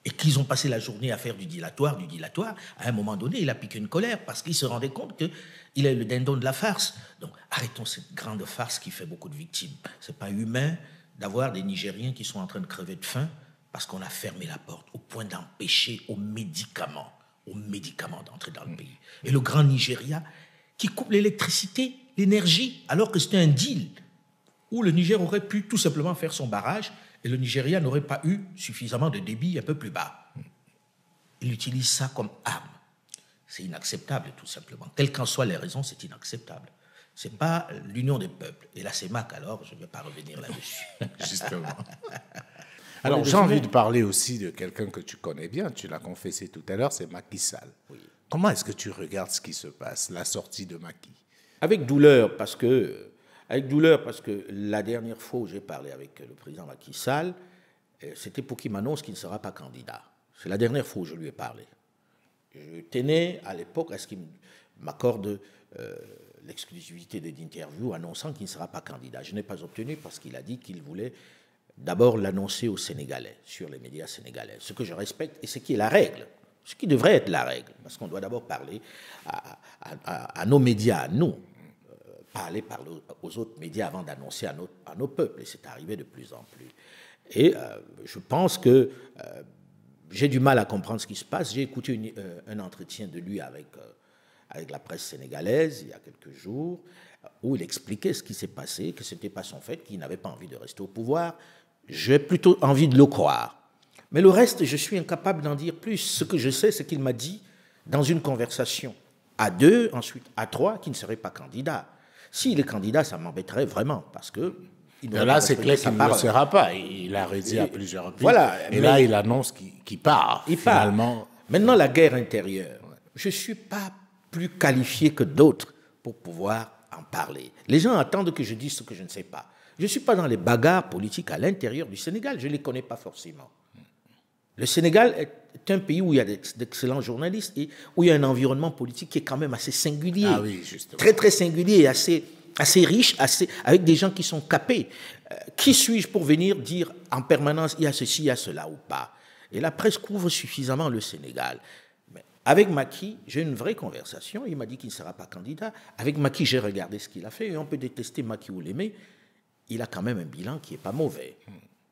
[SPEAKER 2] Et qu'ils ont passé la journée à faire du dilatoire. À un moment donné, il a piqué une colère parce qu'il se rendait compte qu'il est le dindon de la farce. Donc, arrêtons cette grande farce qui fait beaucoup de victimes. Ce n'est pas humain d'avoir des Nigériens qui sont en train de crever de faim parce qu'on a fermé la porte au point d'empêcher aux médicaments d'entrer dans le pays. Et le grand Nigeria qui coupe l'électricité, l'énergie, alors que c'était un deal où le Niger aurait pu tout simplement faire son barrage et le Nigeria n'aurait pas eu suffisamment de débit un peu plus bas. Il utilise ça comme arme. C'est inacceptable, tout simplement. Quelles qu'en soient les raisons, c'est inacceptable. Ce n'est pas l'union des peuples. Et la CEMAC, alors, je ne vais pas revenir là-dessus.
[SPEAKER 1] Justement. Alors, j'ai envie de parler aussi de quelqu'un que tu connais bien, tu l'as confessé tout à l'heure, c'est Macky Sall.
[SPEAKER 2] Oui.
[SPEAKER 1] Comment est-ce que tu regardes ce qui se passe, la sortie de Macky?
[SPEAKER 2] Avec douleur, parce que la dernière fois où j'ai parlé avec le président Macky Sall, c'était pour qu'il m'annonce qu'il ne sera pas candidat. C'est la dernière fois où je lui ai parlé. Je tenais à l'époque à ce qu'il m'accorde l'exclusivité des interviews annonçant qu'il ne sera pas candidat. Je n'ai pas obtenu parce qu'il a dit qu'il voulait d'abord l'annoncer aux Sénégalais, sur les médias sénégalais, ce que je respecte et ce qui est la règle, ce qui devrait être la règle, parce qu'on doit d'abord parler à nos médias, à nous, à aller parler aux autres médias avant d'annoncer à nos peuples. Et c'est arrivé de plus en plus. Et je pense que j'ai du mal à comprendre ce qui se passe. J'ai écouté un entretien de lui avec la presse sénégalaise il y a quelques jours, où il expliquait ce qui s'est passé, que ce n'était pas son fait, qu'il n'avait pas envie de rester au pouvoir. J'ai plutôt envie de le croire. Mais le reste, je suis incapable d'en dire plus. Ce que je sais, c'est qu'il m'a dit, dans une conversation à 2, ensuite à 3, qu'il ne serait pas candidat. S'il est candidat, ça m'embêterait vraiment, parce que...
[SPEAKER 1] Là, c'est clair qu'il ne le sera pas. Il a redit à plusieurs reprises.
[SPEAKER 2] Voilà,
[SPEAKER 1] et là, il annonce qu'il part.
[SPEAKER 2] Il
[SPEAKER 1] finalement.
[SPEAKER 2] part. Maintenant, la guerre intérieure. Je ne suis pas plus qualifié que d'autres pour pouvoir en parler. Les gens attendent que je dise ce que je ne sais pas. Je ne suis pas dans les bagarres politiques à l'intérieur du Sénégal. Je ne les connais pas forcément. Le Sénégal est un pays où il y a d'excellents journalistes et où il y a un environnement politique qui est quand même assez singulier.
[SPEAKER 1] Ah oui, justement.
[SPEAKER 2] Très, très singulier et assez riche, avec des gens qui sont capés. Qui suis-je pour venir dire en permanence il y a ceci, il y a cela ou pas? Et la presse couvre suffisamment le Sénégal. Mais avec Macky, j'ai une vraie conversation. Il m'a dit qu'il ne sera pas candidat. Avec Macky, j'ai regardé ce qu'il a fait et on peut détester Macky ou l'aimer. Il a quand même un bilan qui n'est pas mauvais.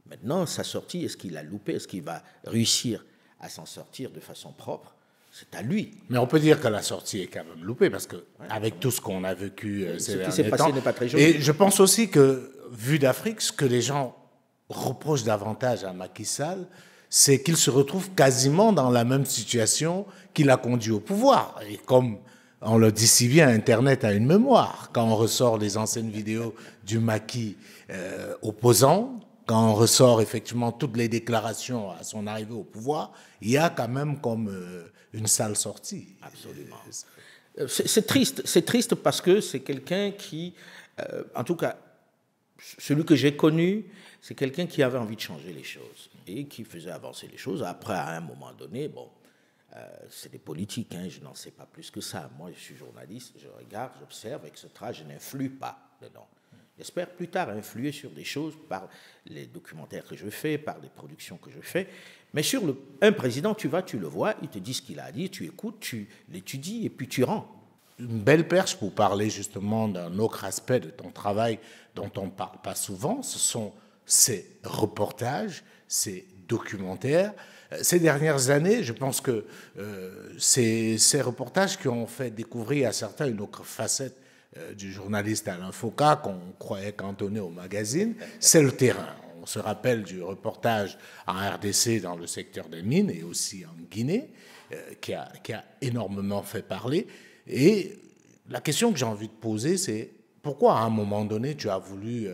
[SPEAKER 2] Maintenant, sa sortie, est-ce qu'il a loupé? Est-ce qu'il va réussir à s'en sortir de façon propre? C'est à lui.
[SPEAKER 1] Mais on peut dire que la sortie est quand même loupée, parce qu'avec tout ce qu'on a vécu ces derniers temps... Ce qui s'est passé
[SPEAKER 2] n'est pas très joli.
[SPEAKER 1] Et je pense aussi que, vu d'Afrique, ce que les gens reprochent davantage à Macky Sall, c'est qu'il se retrouve quasiment dans la même situation qui l'a conduit au pouvoir. Et comme on le dit si bien, Internet a une mémoire. Quand on ressort les anciennes vidéos du Macky opposant, quand on ressort effectivement toutes les déclarations à son arrivée au pouvoir, il y a quand même comme une sale sortie.
[SPEAKER 2] Absolument. C'est triste parce que c'est quelqu'un qui, en tout cas, celui que j'ai connu, c'est quelqu'un qui avait envie de changer les choses et qui faisait avancer les choses. Après, à un moment donné, bon, c'est des politiques, hein, je n'en sais pas plus que ça. Moi, je suis journaliste, je regarde, j'observe, etc. Je n'influe pas dedans. J'espère plus tard influer sur des choses par les documentaires que je fais, par les productions que je fais. Mais sur un président, tu le vois, il te dit ce qu'il a à dire, tu écoutes, tu l'étudies et puis tu rends.
[SPEAKER 1] Une belle perche pour parler justement d'un autre aspect de ton travail dont on ne parle pas souvent, ce sont ces reportages, ces documentaires. Ces dernières années, je pense que ces reportages qui ont fait découvrir à certains une autre facette du journaliste Alain Foka, qu'on croyait cantonné au magazine, c'est le terrain. On se rappelle du reportage en RDC dans le secteur des mines et aussi en Guinée, qui a énormément fait parler. Et la question que j'ai envie de poser, c'est pourquoi à un moment donné, tu as voulu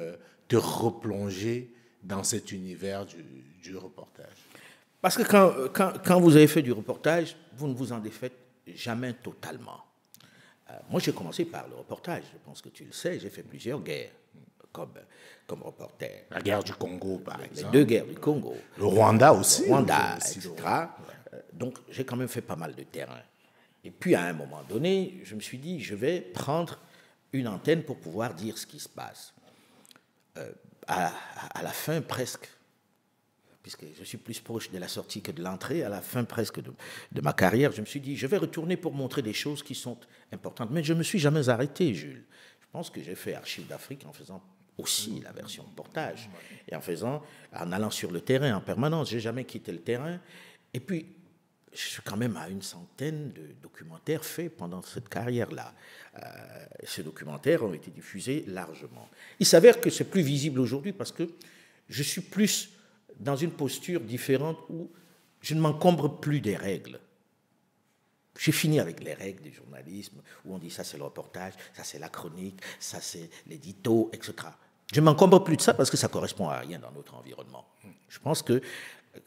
[SPEAKER 1] te replonger dans cet univers du reportage?
[SPEAKER 2] Parce que quand vous avez fait du reportage, vous ne vous en défaites jamais totalement. Moi, j'ai commencé par le reportage. Je pense que tu le sais, j'ai fait plusieurs guerres comme reporter.
[SPEAKER 1] La guerre du Congo, par exemple.
[SPEAKER 2] Les 2 guerres du Congo.
[SPEAKER 1] Le Rwanda aussi.
[SPEAKER 2] Le Rwanda, etc. Donc, j'ai quand même fait pas mal de terrain. Et puis, à un moment donné, je me suis dit, je vais prendre une antenne pour pouvoir dire ce qui se passe. À la fin, presque, puisque je suis plus proche de la sortie que de l'entrée, à la fin presque de ma carrière, je me suis dit, je vais retourner pour montrer des choses qui sont importantes. Mais je ne me suis jamais arrêté, Jules. Je pense que j'ai fait Archives d'Afrique en faisant aussi la version reportage, et en allant sur le terrain en permanence. Je n'ai jamais quitté le terrain. Et puis, je suis quand même à une centaine de documentaires faits pendant cette carrière-là. Ces documentaires ont été diffusés largement. Il s'avère que c'est plus visible aujourd'hui parce que je suis plus dans une posture différente où je ne m'encombre plus des règles. J'ai fini avec les règles du journalisme, où on dit ça c'est le reportage, ça c'est la chronique, ça c'est l'édito, etc. Je ne m'encombre plus de ça parce que ça ne correspond à rien dans notre environnement. Je pense que,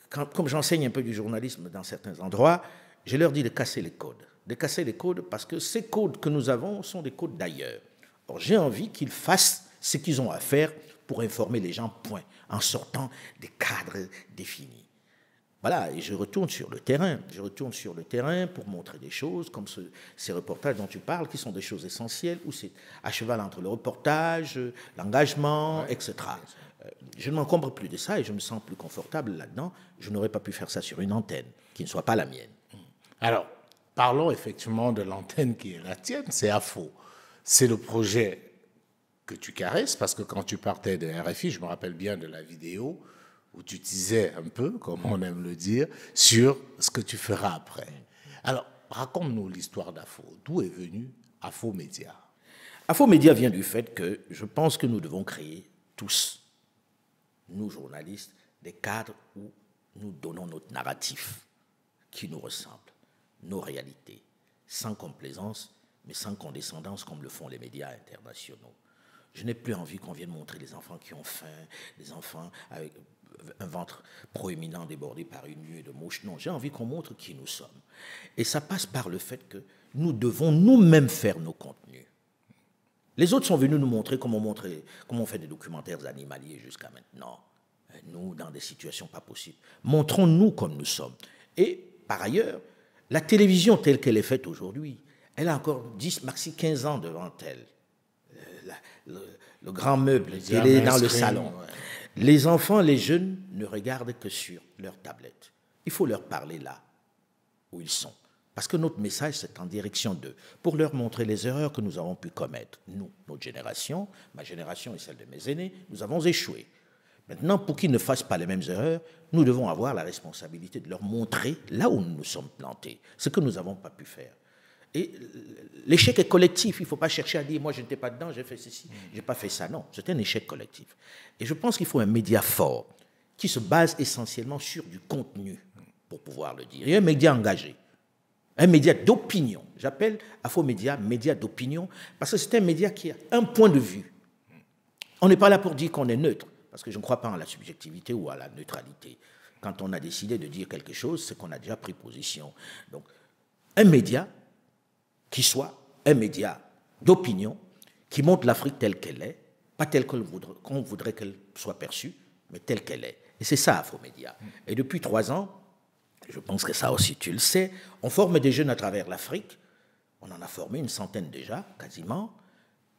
[SPEAKER 2] comme j'enseigne un peu du journalisme dans certains endroits, je leur dis de casser les codes. De casser les codes parce que ces codes que nous avons sont des codes d'ailleurs. Or, j'ai envie qu'ils fassent ce qu'ils ont à faire pour informer les gens, point, en sortant des cadres définis. Voilà, et je retourne sur le terrain. Je retourne sur le terrain pour montrer des choses comme ces reportages dont tu parles, qui sont des choses essentielles, où c'est à cheval entre le reportage, l'engagement, etc. Je ne m'encombre plus de ça et je me sens plus confortable là-dedans. Je n'aurais pas pu faire ça sur une antenne qui ne soit pas la mienne.
[SPEAKER 1] Alors, parlons effectivement de l'antenne qui est la tienne, c'est AFO. C'est le projet que tu caresses, parce que quand tu partais de RFI, je me rappelle bien de la vidéo où tu disais un peu, comme on aime le dire, sur ce que tu feras après. Alors, raconte-nous l'histoire d'Afo. D'où est venu Afo Média?
[SPEAKER 2] Afo Média vient du fait que je pense que nous devons créer tous, nous journalistes, des cadres où nous donnons notre narratif qui nous ressemble, nos réalités, sans complaisance, mais sans condescendance comme le font les médias internationaux. Je n'ai plus envie qu'on vienne montrer les enfants qui ont faim, les enfants avec un ventre proéminent débordé par une nuée de mouches. Non, j'ai envie qu'on montre qui nous sommes. Et ça passe par le fait que nous devons nous-mêmes faire nos contenus. Les autres sont venus nous montrer comment on fait des documentaires animaliers jusqu'à maintenant. Nous, dans des situations pas possibles. Montrons-nous comme nous sommes. Et par ailleurs, la télévision telle qu'elle est faite aujourd'hui, elle a encore 10, maxi 15 ans devant elle. Le grand meuble télé dans le salon. Ouais. Les enfants, les jeunes ne regardent que sur leur tablette. Il faut leur parler là où ils sont. Parce que notre message, c'est en direction d'eux, pour leur montrer les erreurs que nous avons pu commettre. Nous, notre génération, ma génération et celle de mes aînés, nous avons échoué. Maintenant, pour qu'ils ne fassent pas les mêmes erreurs, nous devons avoir la responsabilité de leur montrer là où nous nous sommes plantés, ce que nous n'avons pas pu faire. Et l'échec est collectif. Il ne faut pas chercher à dire « moi, je n'étais pas dedans, j'ai fait ceci, je n'ai pas fait ça ». Non, c'est un échec collectif. Et je pense qu'il faut un média fort qui se base essentiellement sur du contenu pour pouvoir le dire. Et un média engagé, un média d'opinion. J'appelle Afo Média média d'opinion parce que c'est un média qui a un point de vue. On n'est pas là pour dire qu'on est neutre, parce que je ne crois pas en la subjectivité ou à la neutralité. Quand on a décidé de dire quelque chose, c'est qu'on a déjà pris position. Donc, un média qui soit un média d'opinion, qui montre l'Afrique telle qu'elle est, pas telle qu'on voudrait qu'elle soit perçue, mais telle qu'elle est. Et c'est ça, Afo Média. Et depuis 3 ans, je pense que ça aussi tu le sais, on forme des jeunes à travers l'Afrique, on en a formé une centaine déjà, quasiment,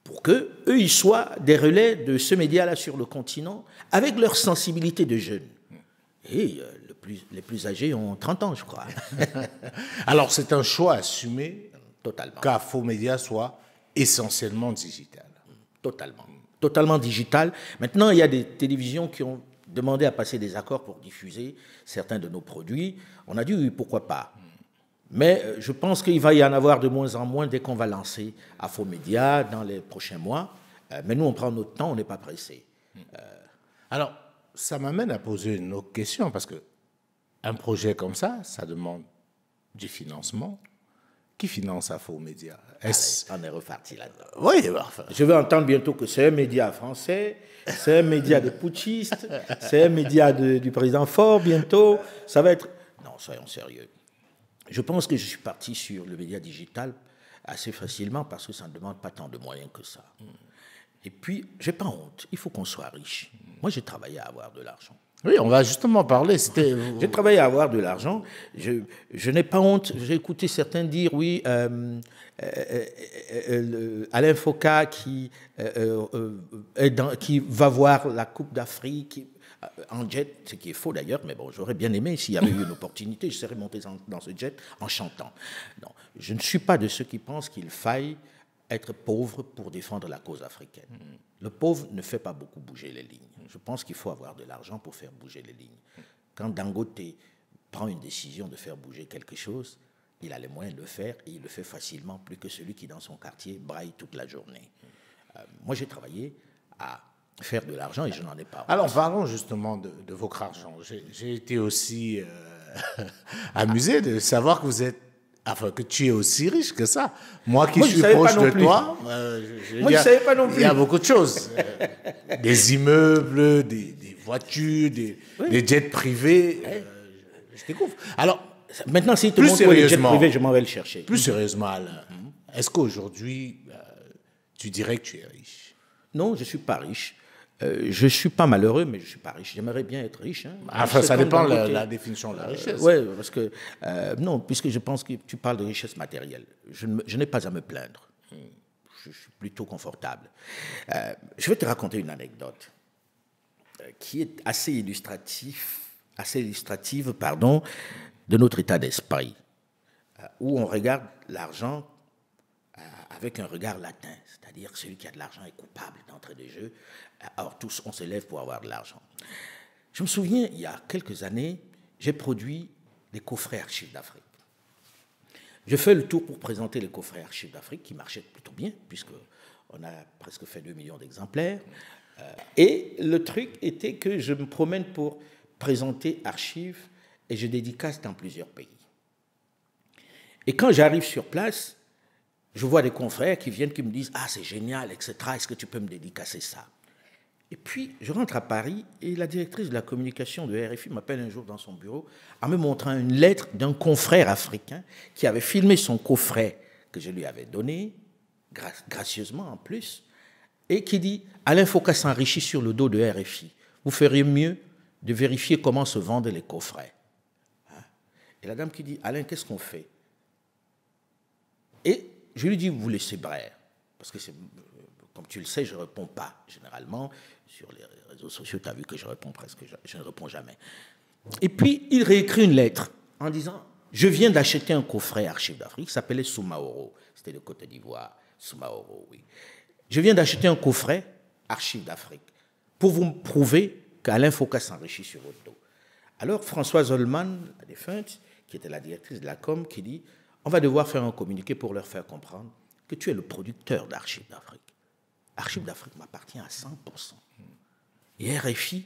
[SPEAKER 2] pour qu'eux, ils soient des relais de ce média-là sur le continent, avec leur sensibilité de jeunes. Et les plus âgés ont 30 ans, je crois.
[SPEAKER 1] Alors, c'est un choix assumé
[SPEAKER 2] Totalement.
[SPEAKER 1] qu'Afo Média soit essentiellement digital.
[SPEAKER 2] Totalement. Totalement digital. Maintenant, il y a des télévisions qui ont demandé à passer des accords pour diffuser certains de nos produits. On a dit oui, pourquoi pas. Mais je pense qu'il va y en avoir de moins en moins dès qu'on va lancer Afo Média dans les prochains mois. Mais nous, on prend notre temps, on n'est pas pressé.
[SPEAKER 1] Alors, ça m'amène à poser une autre question, parce qu'un projet comme ça demande du financement. Qui finance Afo Média?
[SPEAKER 2] On est reparti là-dedans.
[SPEAKER 1] Oui, enfin.
[SPEAKER 2] Je vais entendre bientôt que c'est un média français, c'est un média de putschistes, c'est un média du président Faure bientôt. Ça va être... Non, soyons sérieux. Je pense que je suis parti sur le média digital assez facilement parce que ça ne demande pas tant de moyens que ça. Et puis, j'ai pas honte, il faut qu'on soit riche. Moi, j'ai travaillé à avoir de l'argent.
[SPEAKER 1] Oui, on va justement parler.
[SPEAKER 2] J'ai travaillé à avoir de l'argent. Je n'ai pas honte. J'ai écouté certains dire, oui, Alain Foka qui va voir la Coupe d'Afrique en jet, ce qui est faux d'ailleurs, mais bon, j'aurais bien aimé, s'il y avait eu une opportunité, je serais monté dans ce jet en chantant. Non, je ne suis pas de ceux qui pensent qu'il faille être pauvre pour défendre la cause africaine. Le pauvre ne fait pas beaucoup bouger les lignes. Je pense qu'il faut avoir de l'argent pour faire bouger les lignes. Quand Dangote prend une décision de faire bouger quelque chose, il a les moyens de le faire et il le fait facilement, plus que celui qui, dans son quartier, braille toute la journée. Moi, j'ai travaillé à faire de l'argent et je n'en ai pas.
[SPEAKER 1] Alors, parlons justement de votre argent. J'ai été aussi amusé de savoir que vous êtes... Enfin, que tu es aussi riche que ça. Moi qui suis proche de toi,
[SPEAKER 2] je ne savais pas non plus.
[SPEAKER 1] Il y a beaucoup de choses. Des immeubles, des voitures, des jets privés. Je découvre. Alors,
[SPEAKER 2] maintenant, si tu montres les jets privés, je m'en vais le chercher.
[SPEAKER 1] Plus sérieusement, Alain, est-ce qu'aujourd'hui, tu dirais que tu es riche?
[SPEAKER 2] Non, je ne suis pas riche. Je ne suis pas malheureux, mais je ne suis pas riche. J'aimerais bien être riche. Hein.
[SPEAKER 1] Enfin, ça dépend de la définition de la richesse.
[SPEAKER 2] Oui, parce que... non, puisque je pense que tu parles de richesse matérielle. Je n'ai pas à me plaindre. Je suis plutôt confortable. Je vais te raconter une anecdote qui est assez illustrative, de notre état d'esprit, où on regarde l'argent avec un regard latin, c'est-à-dire celui qui a de l'argent est coupable d'entrée de jeu. Or, tous, on se lève pour avoir de l'argent. Je me souviens, il y a quelques années, j'ai produit des coffrets Archives d'Afrique. Je fais le tour pour présenter les coffrets Archives d'Afrique, qui marchaient plutôt bien, puisqu'on a presque fait 2 millions d'exemplaires. Et le truc était que je me promène pour présenter Archives et je dédicace dans plusieurs pays. Et quand j'arrive sur place, je vois des confrères qui viennent, qui me disent « Ah, c'est génial, etc. Est-ce que tu peux me dédicacer ça ?» Et puis, je rentre à Paris et la directrice de la communication de RFI m'appelle un jour dans son bureau en me montrant une lettre d'un confrère africain qui avait filmé son coffret que je lui avais donné, gracieusement en plus, et qui dit « Alain Foka s'enrichit sur le dos de RFI. Vous feriez mieux de vérifier comment se vendent les coffrets. » Et la dame qui dit « Alain, qu'est-ce qu'on fait ?» Et je lui dis, vous laissez Brère, parce que, comme tu le sais, je ne réponds pas généralement. Sur les réseaux sociaux, tu as vu que je réponds presque, je ne réponds jamais. Et puis, il réécrit une lettre en disant, je viens d'acheter un coffret Archives d'Afrique, qui s'appelait Soumaoro, c'était de Côte d'Ivoire, Soumaoro, oui. Je viens d'acheter un coffret Archives d'Afrique pour vous prouver qu'Alain Foka s'enrichit sur votre dos. Alors, Françoise Holman, la défunte, qui était la directrice de la com, qui dit, on va devoir faire un communiqué pour leur faire comprendre que tu es le producteur d'Archives d'Afrique. Archives d'Afrique m'appartient à 100%. Et RFI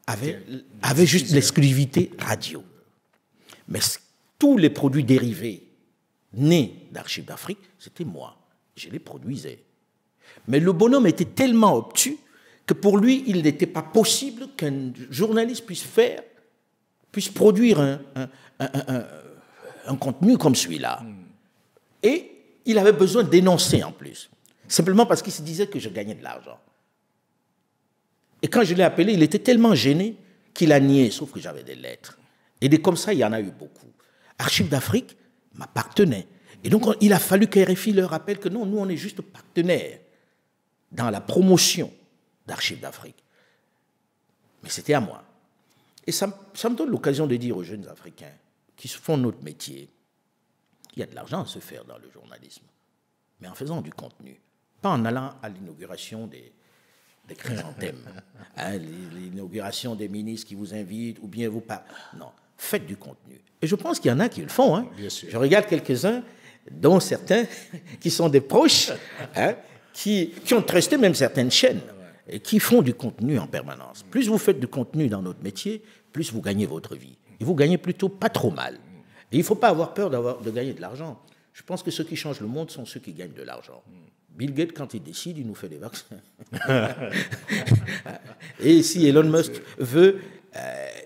[SPEAKER 2] avait juste l'exclusivité radio. Mais tous les produits dérivés nés d'Archives d'Afrique, c'était moi. Je les produisais. Mais le bonhomme était tellement obtus que pour lui, il n'était pas possible qu'un journaliste puisse produire un contenu comme celui-là. Et il avait besoin de dénoncer en plus. Simplement parce qu'il se disait que je gagnais de l'argent. Et quand je l'ai appelé, il était tellement gêné qu'il a nié, sauf que j'avais des lettres. Et des comme ça, il y en a eu beaucoup. Archives d'Afrique m'appartenait. Et donc, il a fallu que RFI leur rappelle que non, nous, on est juste partenaires dans la promotion d'Archives d'Afrique. Mais c'était à moi. Et ça me donne l'occasion de dire aux jeunes Africains qui font notre métier, il y a de l'argent à se faire dans le journalisme, mais en faisant du contenu, pas en allant à l'inauguration des chrysanthèmes, hein, l'inauguration des ministres qui vous invitent, ou bien vous parlez. Non, faites du contenu. Et je pense qu'il y en a qui le font. Hein.
[SPEAKER 1] Bien sûr.
[SPEAKER 2] Je regarde quelques-uns, dont certains qui sont des proches, hein, qui ont testé même certaines chaînes, et qui font du contenu en permanence. Plus vous faites du contenu dans notre métier, plus vous gagnez votre vie. Et vous gagnez plutôt pas trop mal. Et il ne faut pas avoir peur de gagner de l'argent. Je pense que ceux qui changent le monde sont ceux qui gagnent de l'argent. Bill Gates, quand il décide, il nous fait des vaccins. Et si Elon Musk veut,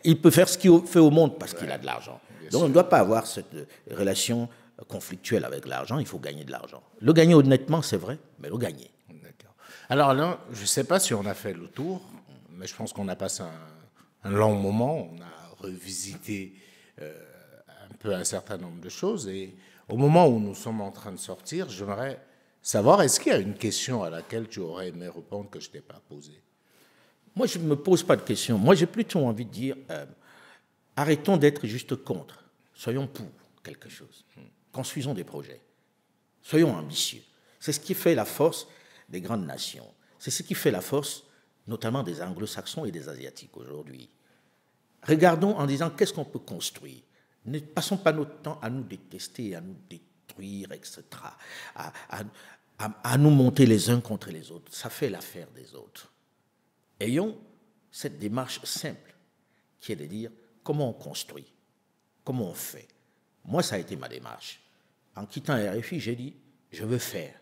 [SPEAKER 2] il peut faire ce qu'il fait au monde parce qu'il a de l'argent. Donc on ne doit pas avoir cette relation conflictuelle avec l'argent, il faut gagner de l'argent. Le gagner honnêtement, c'est vrai, mais le gagner.
[SPEAKER 1] D'accord. Alors là, je ne sais pas si on a fait le tour, mais je pense qu'on a passé un long moment, on a revisité un peu un certain nombre de choses, et au moment où nous sommes en train de sortir, j'aimerais savoir, est-ce qu'il y a une question à laquelle tu aurais aimé répondre que je ne t'ai pas posée?
[SPEAKER 2] Moi, je ne me pose pas de questions. Moi, j'ai plutôt envie de dire, arrêtons d'être juste contre. Soyons pour quelque chose. Construisons des projets. Soyons ambitieux. C'est ce qui fait la force des grandes nations. C'est ce qui fait la force, notamment des anglo-saxons et des asiatiques aujourd'hui. Regardons en disant, qu'est-ce qu'on peut construire? Ne passons pas notre temps à nous détester, à nous détruire, etc., à nous monter les uns contre les autres. Ça fait l'affaire des autres. Ayons cette démarche simple, qui est de dire comment on construit, comment on fait. Moi, ça a été ma démarche. En quittant RFI, j'ai dit, je veux faire,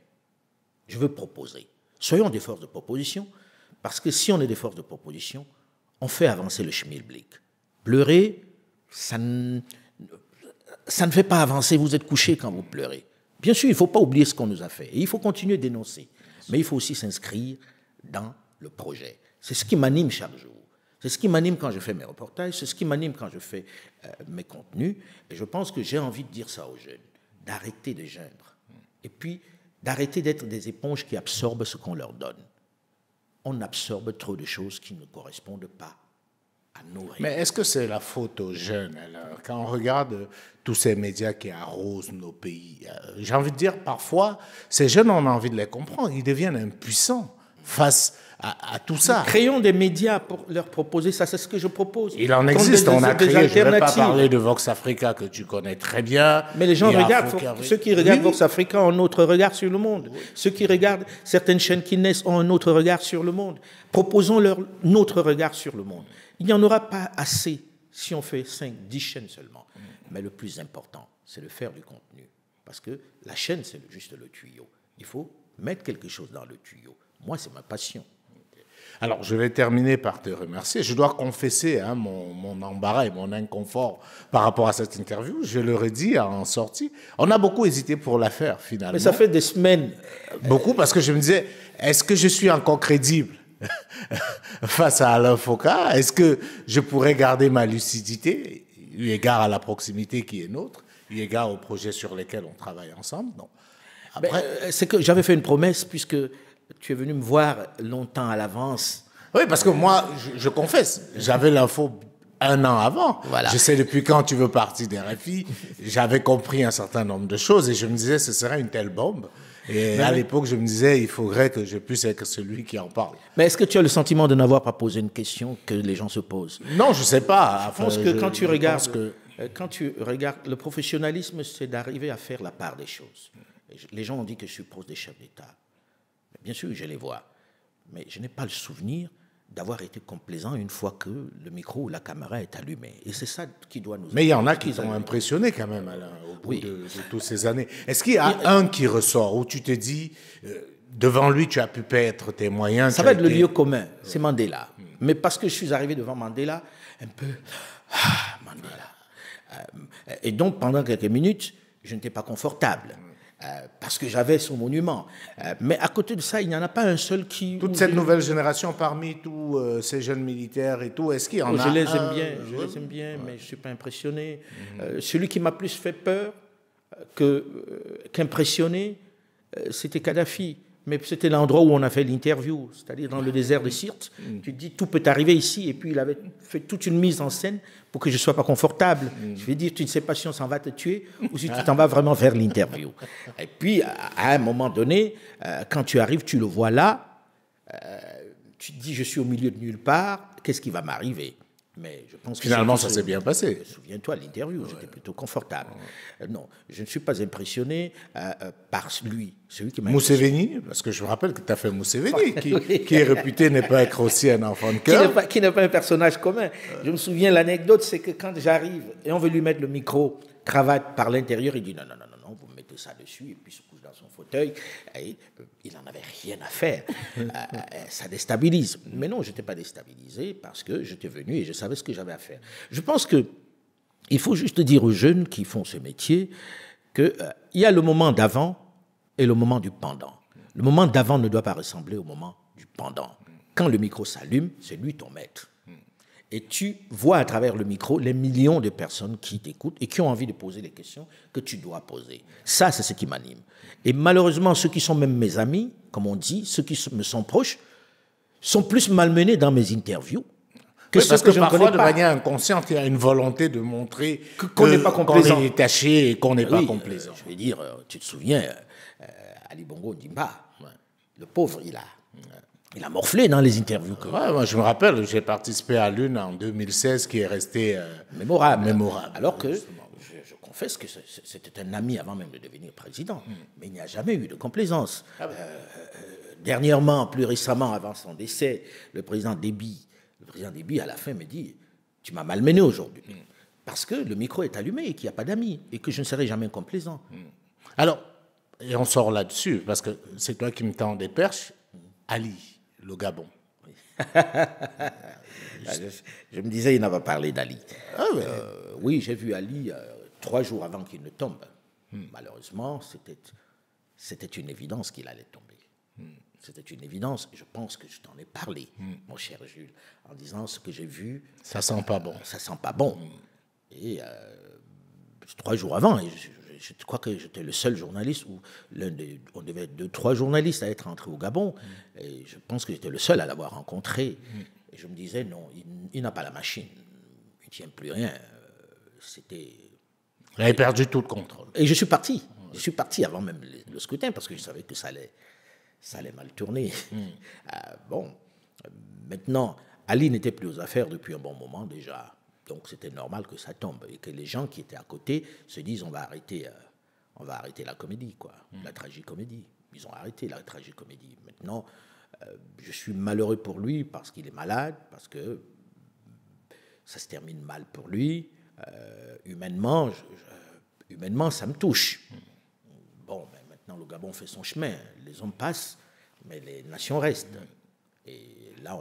[SPEAKER 2] je veux proposer. Soyons des forces de proposition, parce que si on est des forces de proposition, on fait avancer le schmilblick. Pleurer, ça ne fait pas avancer, vous êtes couché quand vous pleurez. Bien sûr, il ne faut pas oublier ce qu'on nous a fait, et il faut continuer de dénoncer, mais il faut aussi s'inscrire dans le projet. C'est ce qui m'anime chaque jour. C'est ce qui m'anime quand je fais mes reportages, c'est ce qui m'anime quand je fais mes contenus. Et je pense que j'ai envie de dire ça aux jeunes, d'arrêter de geindre. Et puis, d'arrêter d'être des éponges qui absorbent ce qu'on leur donne. On absorbe trop de choses qui ne correspondent pas à nourrir.
[SPEAKER 1] Mais est-ce que c'est la faute aux jeunes alors? Quand on regarde tous ces médias qui arrosent nos pays, j'ai envie de dire, parfois, ces jeunes, on a envie de les comprendre. Ils deviennent impuissants face à tout ça.
[SPEAKER 2] Créons des médias pour leur proposer ça, c'est ce que je propose.
[SPEAKER 1] Il en existe, on a créé, je ne vais pas parler de Vox Africa que tu connais très bien.
[SPEAKER 2] Mais les gens regardent, ceux qui regardent Vox Africa ont un autre regard sur le monde. Ceux qui regardent certaines chaînes qui naissent ont un autre regard sur le monde. Proposons-leur notre regard sur le monde. Il n'y en aura pas assez si on fait 5, 10 chaînes seulement. Mais le plus important, c'est de faire du contenu. Parce que la chaîne, c'est juste le tuyau. Il faut mettre quelque chose dans le tuyau. Moi, c'est ma passion.
[SPEAKER 1] Alors, je vais terminer par te remercier. Je dois confesser mon embarras et mon inconfort par rapport à cette interview. Je leur ai dit en sortie. On a beaucoup hésité pour la faire, finalement.
[SPEAKER 2] Mais ça fait des semaines.
[SPEAKER 1] Beaucoup, parce que je me disais, est-ce que je suis encore crédible face à Alain Foka? Est-ce que je pourrais garder ma lucidité, eu égard à la proximité qui est nôtre, eu égard aux projets sur lesquels on travaille ensemble? Non.
[SPEAKER 2] Après, c'est que j'avais fait une promesse, puisque tu es venu me voir longtemps à l'avance.
[SPEAKER 1] Oui, parce que moi, je confesse, j'avais l'info un an avant.
[SPEAKER 2] Voilà.
[SPEAKER 1] Je sais depuis quand tu veux partir des RFI. J'avais compris un certain nombre de choses et je me disais, ce serait une telle bombe. Et à l'époque, je me disais, il faudrait que je puisse être celui qui en parle.
[SPEAKER 2] Mais est-ce que tu as le sentiment de n'avoir pas posé une question que les gens se posent?
[SPEAKER 1] Non, je ne sais pas.
[SPEAKER 2] Je pense que quand tu regardes le professionnalisme, c'est d'arriver à faire la part des choses. Les gens ont dit que je suis proche des chefs d'État. Bien sûr, je les vois, mais je n'ai pas le souvenir d'avoir été complaisant une fois que le micro ou la caméra est allumé. Et c'est ça qui doit nous...
[SPEAKER 1] Mais il y en a qui t'ont impressionné quand même, Alain, au bout de toutes ces années. Est-ce qu'il y a un qui ressort, où tu te dis, devant lui, tu as pu perdre tes moyens?
[SPEAKER 2] Ça va être le lieu commun, c'est Mandela. Mais parce que je suis arrivé devant Mandela, un peu... Mandela. Et donc, pendant quelques minutes, je n'étais pas confortable. Parce que j'avais son monument. Mais à côté de ça, il n'y en a pas un seul qui...
[SPEAKER 1] Toute cette nouvelle génération, parmi tous ces jeunes militaires et tout, est-ce qu'il y en a
[SPEAKER 2] Je les aime bien, mais je ne suis pas impressionné. Celui qui m'a plus fait peur qu'impressionné, c'était Kadhafi. Mais c'était l'endroit où on a fait l'interview, c'est-à-dire dans le désert de Sirte. Tu te dis, tout peut arriver ici. Et puis, il avait fait toute une mise en scène pour que je ne sois pas confortable. Je vais dire, tu ne sais pas si on s'en va te tuer ou si tu t'en vas vraiment faire l'interview. Et puis, à un moment donné, quand tu arrives, tu le vois là, tu te dis, je suis au milieu de nulle part, qu'est-ce qui va m'arriver? Mais je pense que
[SPEAKER 1] finalement, ça s'est bien passé.
[SPEAKER 2] Souviens-toi, l'interview, j'étais plutôt confortable. Non, je ne suis pas impressionné par lui, celui qui m'a...
[SPEAKER 1] Museveni, parce que je me rappelle que tu as fait Museveni, qui est réputé ne pas être aussi un enfant de cœur.
[SPEAKER 2] Qui n'est pas un personnage commun. Je me souviens, l'anecdote, c'est que quand j'arrive et on veut lui mettre le micro, cravate par l'intérieur, il dit non, vous me mettez ça dessus, et puis il se couche dans son fauteuil. Et il n'en avait rien à faire. Ça déstabilise. Mais non, je n'étais pas déstabilisé parce que j'étais venu et je savais ce que j'avais à faire. Je pense qu'il faut juste dire aux jeunes qui font ce métier qu'il y a le moment d'avant et le moment du pendant. Le moment d'avant ne doit pas ressembler au moment du pendant. Quand le micro s'allume, c'est lui ton maître. Et tu vois à travers le micro les millions de personnes qui t'écoutent et qui ont envie de poser les questions que tu dois poser. Ça, c'est ce qui m'anime. Et malheureusement, ceux qui sont même mes amis, comme on dit, ceux qui me sont proches, sont plus malmenés dans mes interviews que ceux que je ne connais pas.
[SPEAKER 1] Parfois, de manière inconsciente, il y a une volonté de montrer
[SPEAKER 2] qu'on n'est pas complaisant.
[SPEAKER 1] Qu'on est détaché et qu'on n'est pas complaisant.
[SPEAKER 2] Je veux dire, tu te souviens, Ali Bongo Ndimba, le pauvre, il a morflé dans les interviews.
[SPEAKER 1] Ouais, moi, je me rappelle, j'ai participé à l'une en 2016 qui est restée mémorable.
[SPEAKER 2] Alors que je confesse que c'était un ami avant même de devenir président. Mais il n'y a jamais eu de complaisance. Dernièrement, plus récemment, avant son décès, le président Déby, à la fin, me dit « Tu m'as malmené aujourd'hui. » Parce que le micro est allumé et qu'il n'y a pas d'amis et que je ne serai jamais complaisant.
[SPEAKER 1] Alors, et on sort là-dessus, parce que c'est toi qui me tends des perches, Ali. Le Gabon.
[SPEAKER 2] Je me disais, il n'a pas parlé d'Ali. Oui, j'ai vu Ali 3 jours avant qu'il ne tombe. Malheureusement, c'était une évidence qu'il allait tomber. C'était une évidence. Je pense que je t'en ai parlé, mon cher Jules, en disant ce que j'ai vu.
[SPEAKER 1] Ça sent pas bon.
[SPEAKER 2] Ça sent pas bon. Et 3 jours avant, je crois que j'étais le seul journaliste, ou on devait être 2-3 journalistes à être entrés au Gabon, et je pense que j'étais le seul à l'avoir rencontré. Et je me disais, non, il n'a pas la machine, il ne tient plus rien. C'était...
[SPEAKER 1] Il avait perdu tout le contrôle.
[SPEAKER 2] Et je suis parti. Je suis parti avant même le scrutin parce que je savais que ça allait mal tourner. Bon, maintenant, Ali n'était plus aux affaires depuis un bon moment déjà. Donc c'était normal que ça tombe et que les gens qui étaient à côté se disent on va arrêter la comédie, quoi, la tragicomédie. Ils ont arrêté la tragicomédie. Maintenant, je suis malheureux pour lui parce qu'il est malade, parce que ça se termine mal pour lui. Humainement, ça me touche. Bon, ben maintenant, le Gabon fait son chemin. Les hommes passent, mais les nations restent. Et là,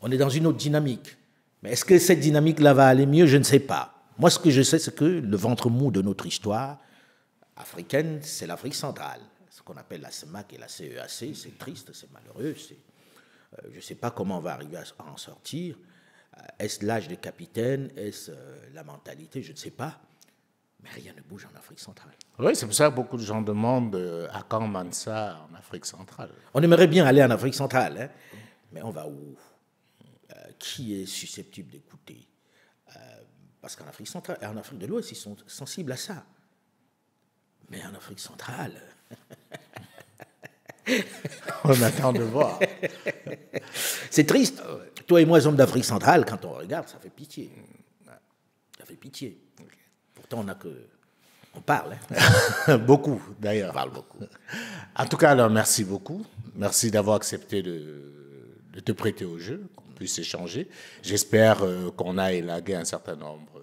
[SPEAKER 2] on est dans une autre dynamique. Mais est-ce que cette dynamique-là va aller mieux? Je ne sais pas. Moi, ce que je sais, c'est que le ventre mou de notre histoire africaine, c'est l'Afrique centrale. Ce qu'on appelle la CEMAC et la CEAC, c'est triste, c'est malheureux. Je ne sais pas comment on va arriver à en sortir. Est-ce l'âge des capitaines? Est-ce la mentalité? Je ne sais pas. Mais rien ne bouge en Afrique centrale.
[SPEAKER 1] Oui, c'est pour ça que beaucoup de gens demandent à quand Mansa en Afrique centrale.
[SPEAKER 2] On aimerait bien aller en Afrique centrale, hein, mais on va où? Qui est susceptible d'écouter? Parce qu'en Afrique centrale et en Afrique de l'Ouest, ils sont sensibles à ça. Mais en Afrique centrale...
[SPEAKER 1] On attend de voir.
[SPEAKER 2] C'est triste. Toi et moi, hommes d'Afrique centrale, quand on regarde, ça fait pitié. Ça fait pitié. Pourtant, on parle. Hein.
[SPEAKER 1] Beaucoup, d'ailleurs.
[SPEAKER 2] On parle beaucoup.
[SPEAKER 1] En tout cas, alors, merci beaucoup. Merci d'avoir accepté de te prêter au jeu, qu'on puisse échanger. J'espère qu'on a élagué un certain nombre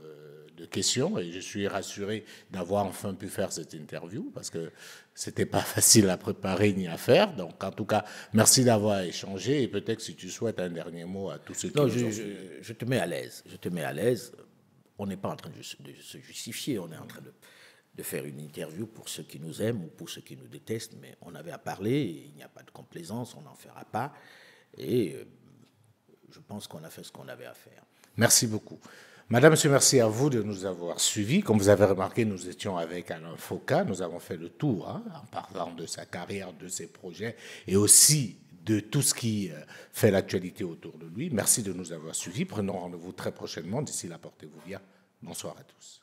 [SPEAKER 1] de questions et je suis rassuré d'avoir enfin pu faire cette interview parce que c'était pas facile à préparer ni à faire. Donc, en tout cas, merci d'avoir échangé et peut-être si tu souhaites un dernier mot à tous ceux qui
[SPEAKER 2] non,
[SPEAKER 1] nous ont
[SPEAKER 2] je te mets à l'aise. Je te mets à l'aise. On n'est pas en train de se justifier. On est en train de faire une interview pour ceux qui nous aiment ou pour ceux qui nous détestent. Mais on avait à parler. Il n'y a pas de complaisance. On n'en fera pas. Et je pense qu'on a fait ce qu'on avait à faire.
[SPEAKER 1] Merci beaucoup. Madame, monsieur, merci à vous de nous avoir suivis. Comme vous avez remarqué, nous étions avec Alain Foka. Nous avons fait le tour en parlant de sa carrière, de ses projets et aussi de tout ce qui fait l'actualité autour de lui. Merci de nous avoir suivis. Prenons rendez-vous très prochainement. D'ici là, portez-vous bien. Bonsoir à tous.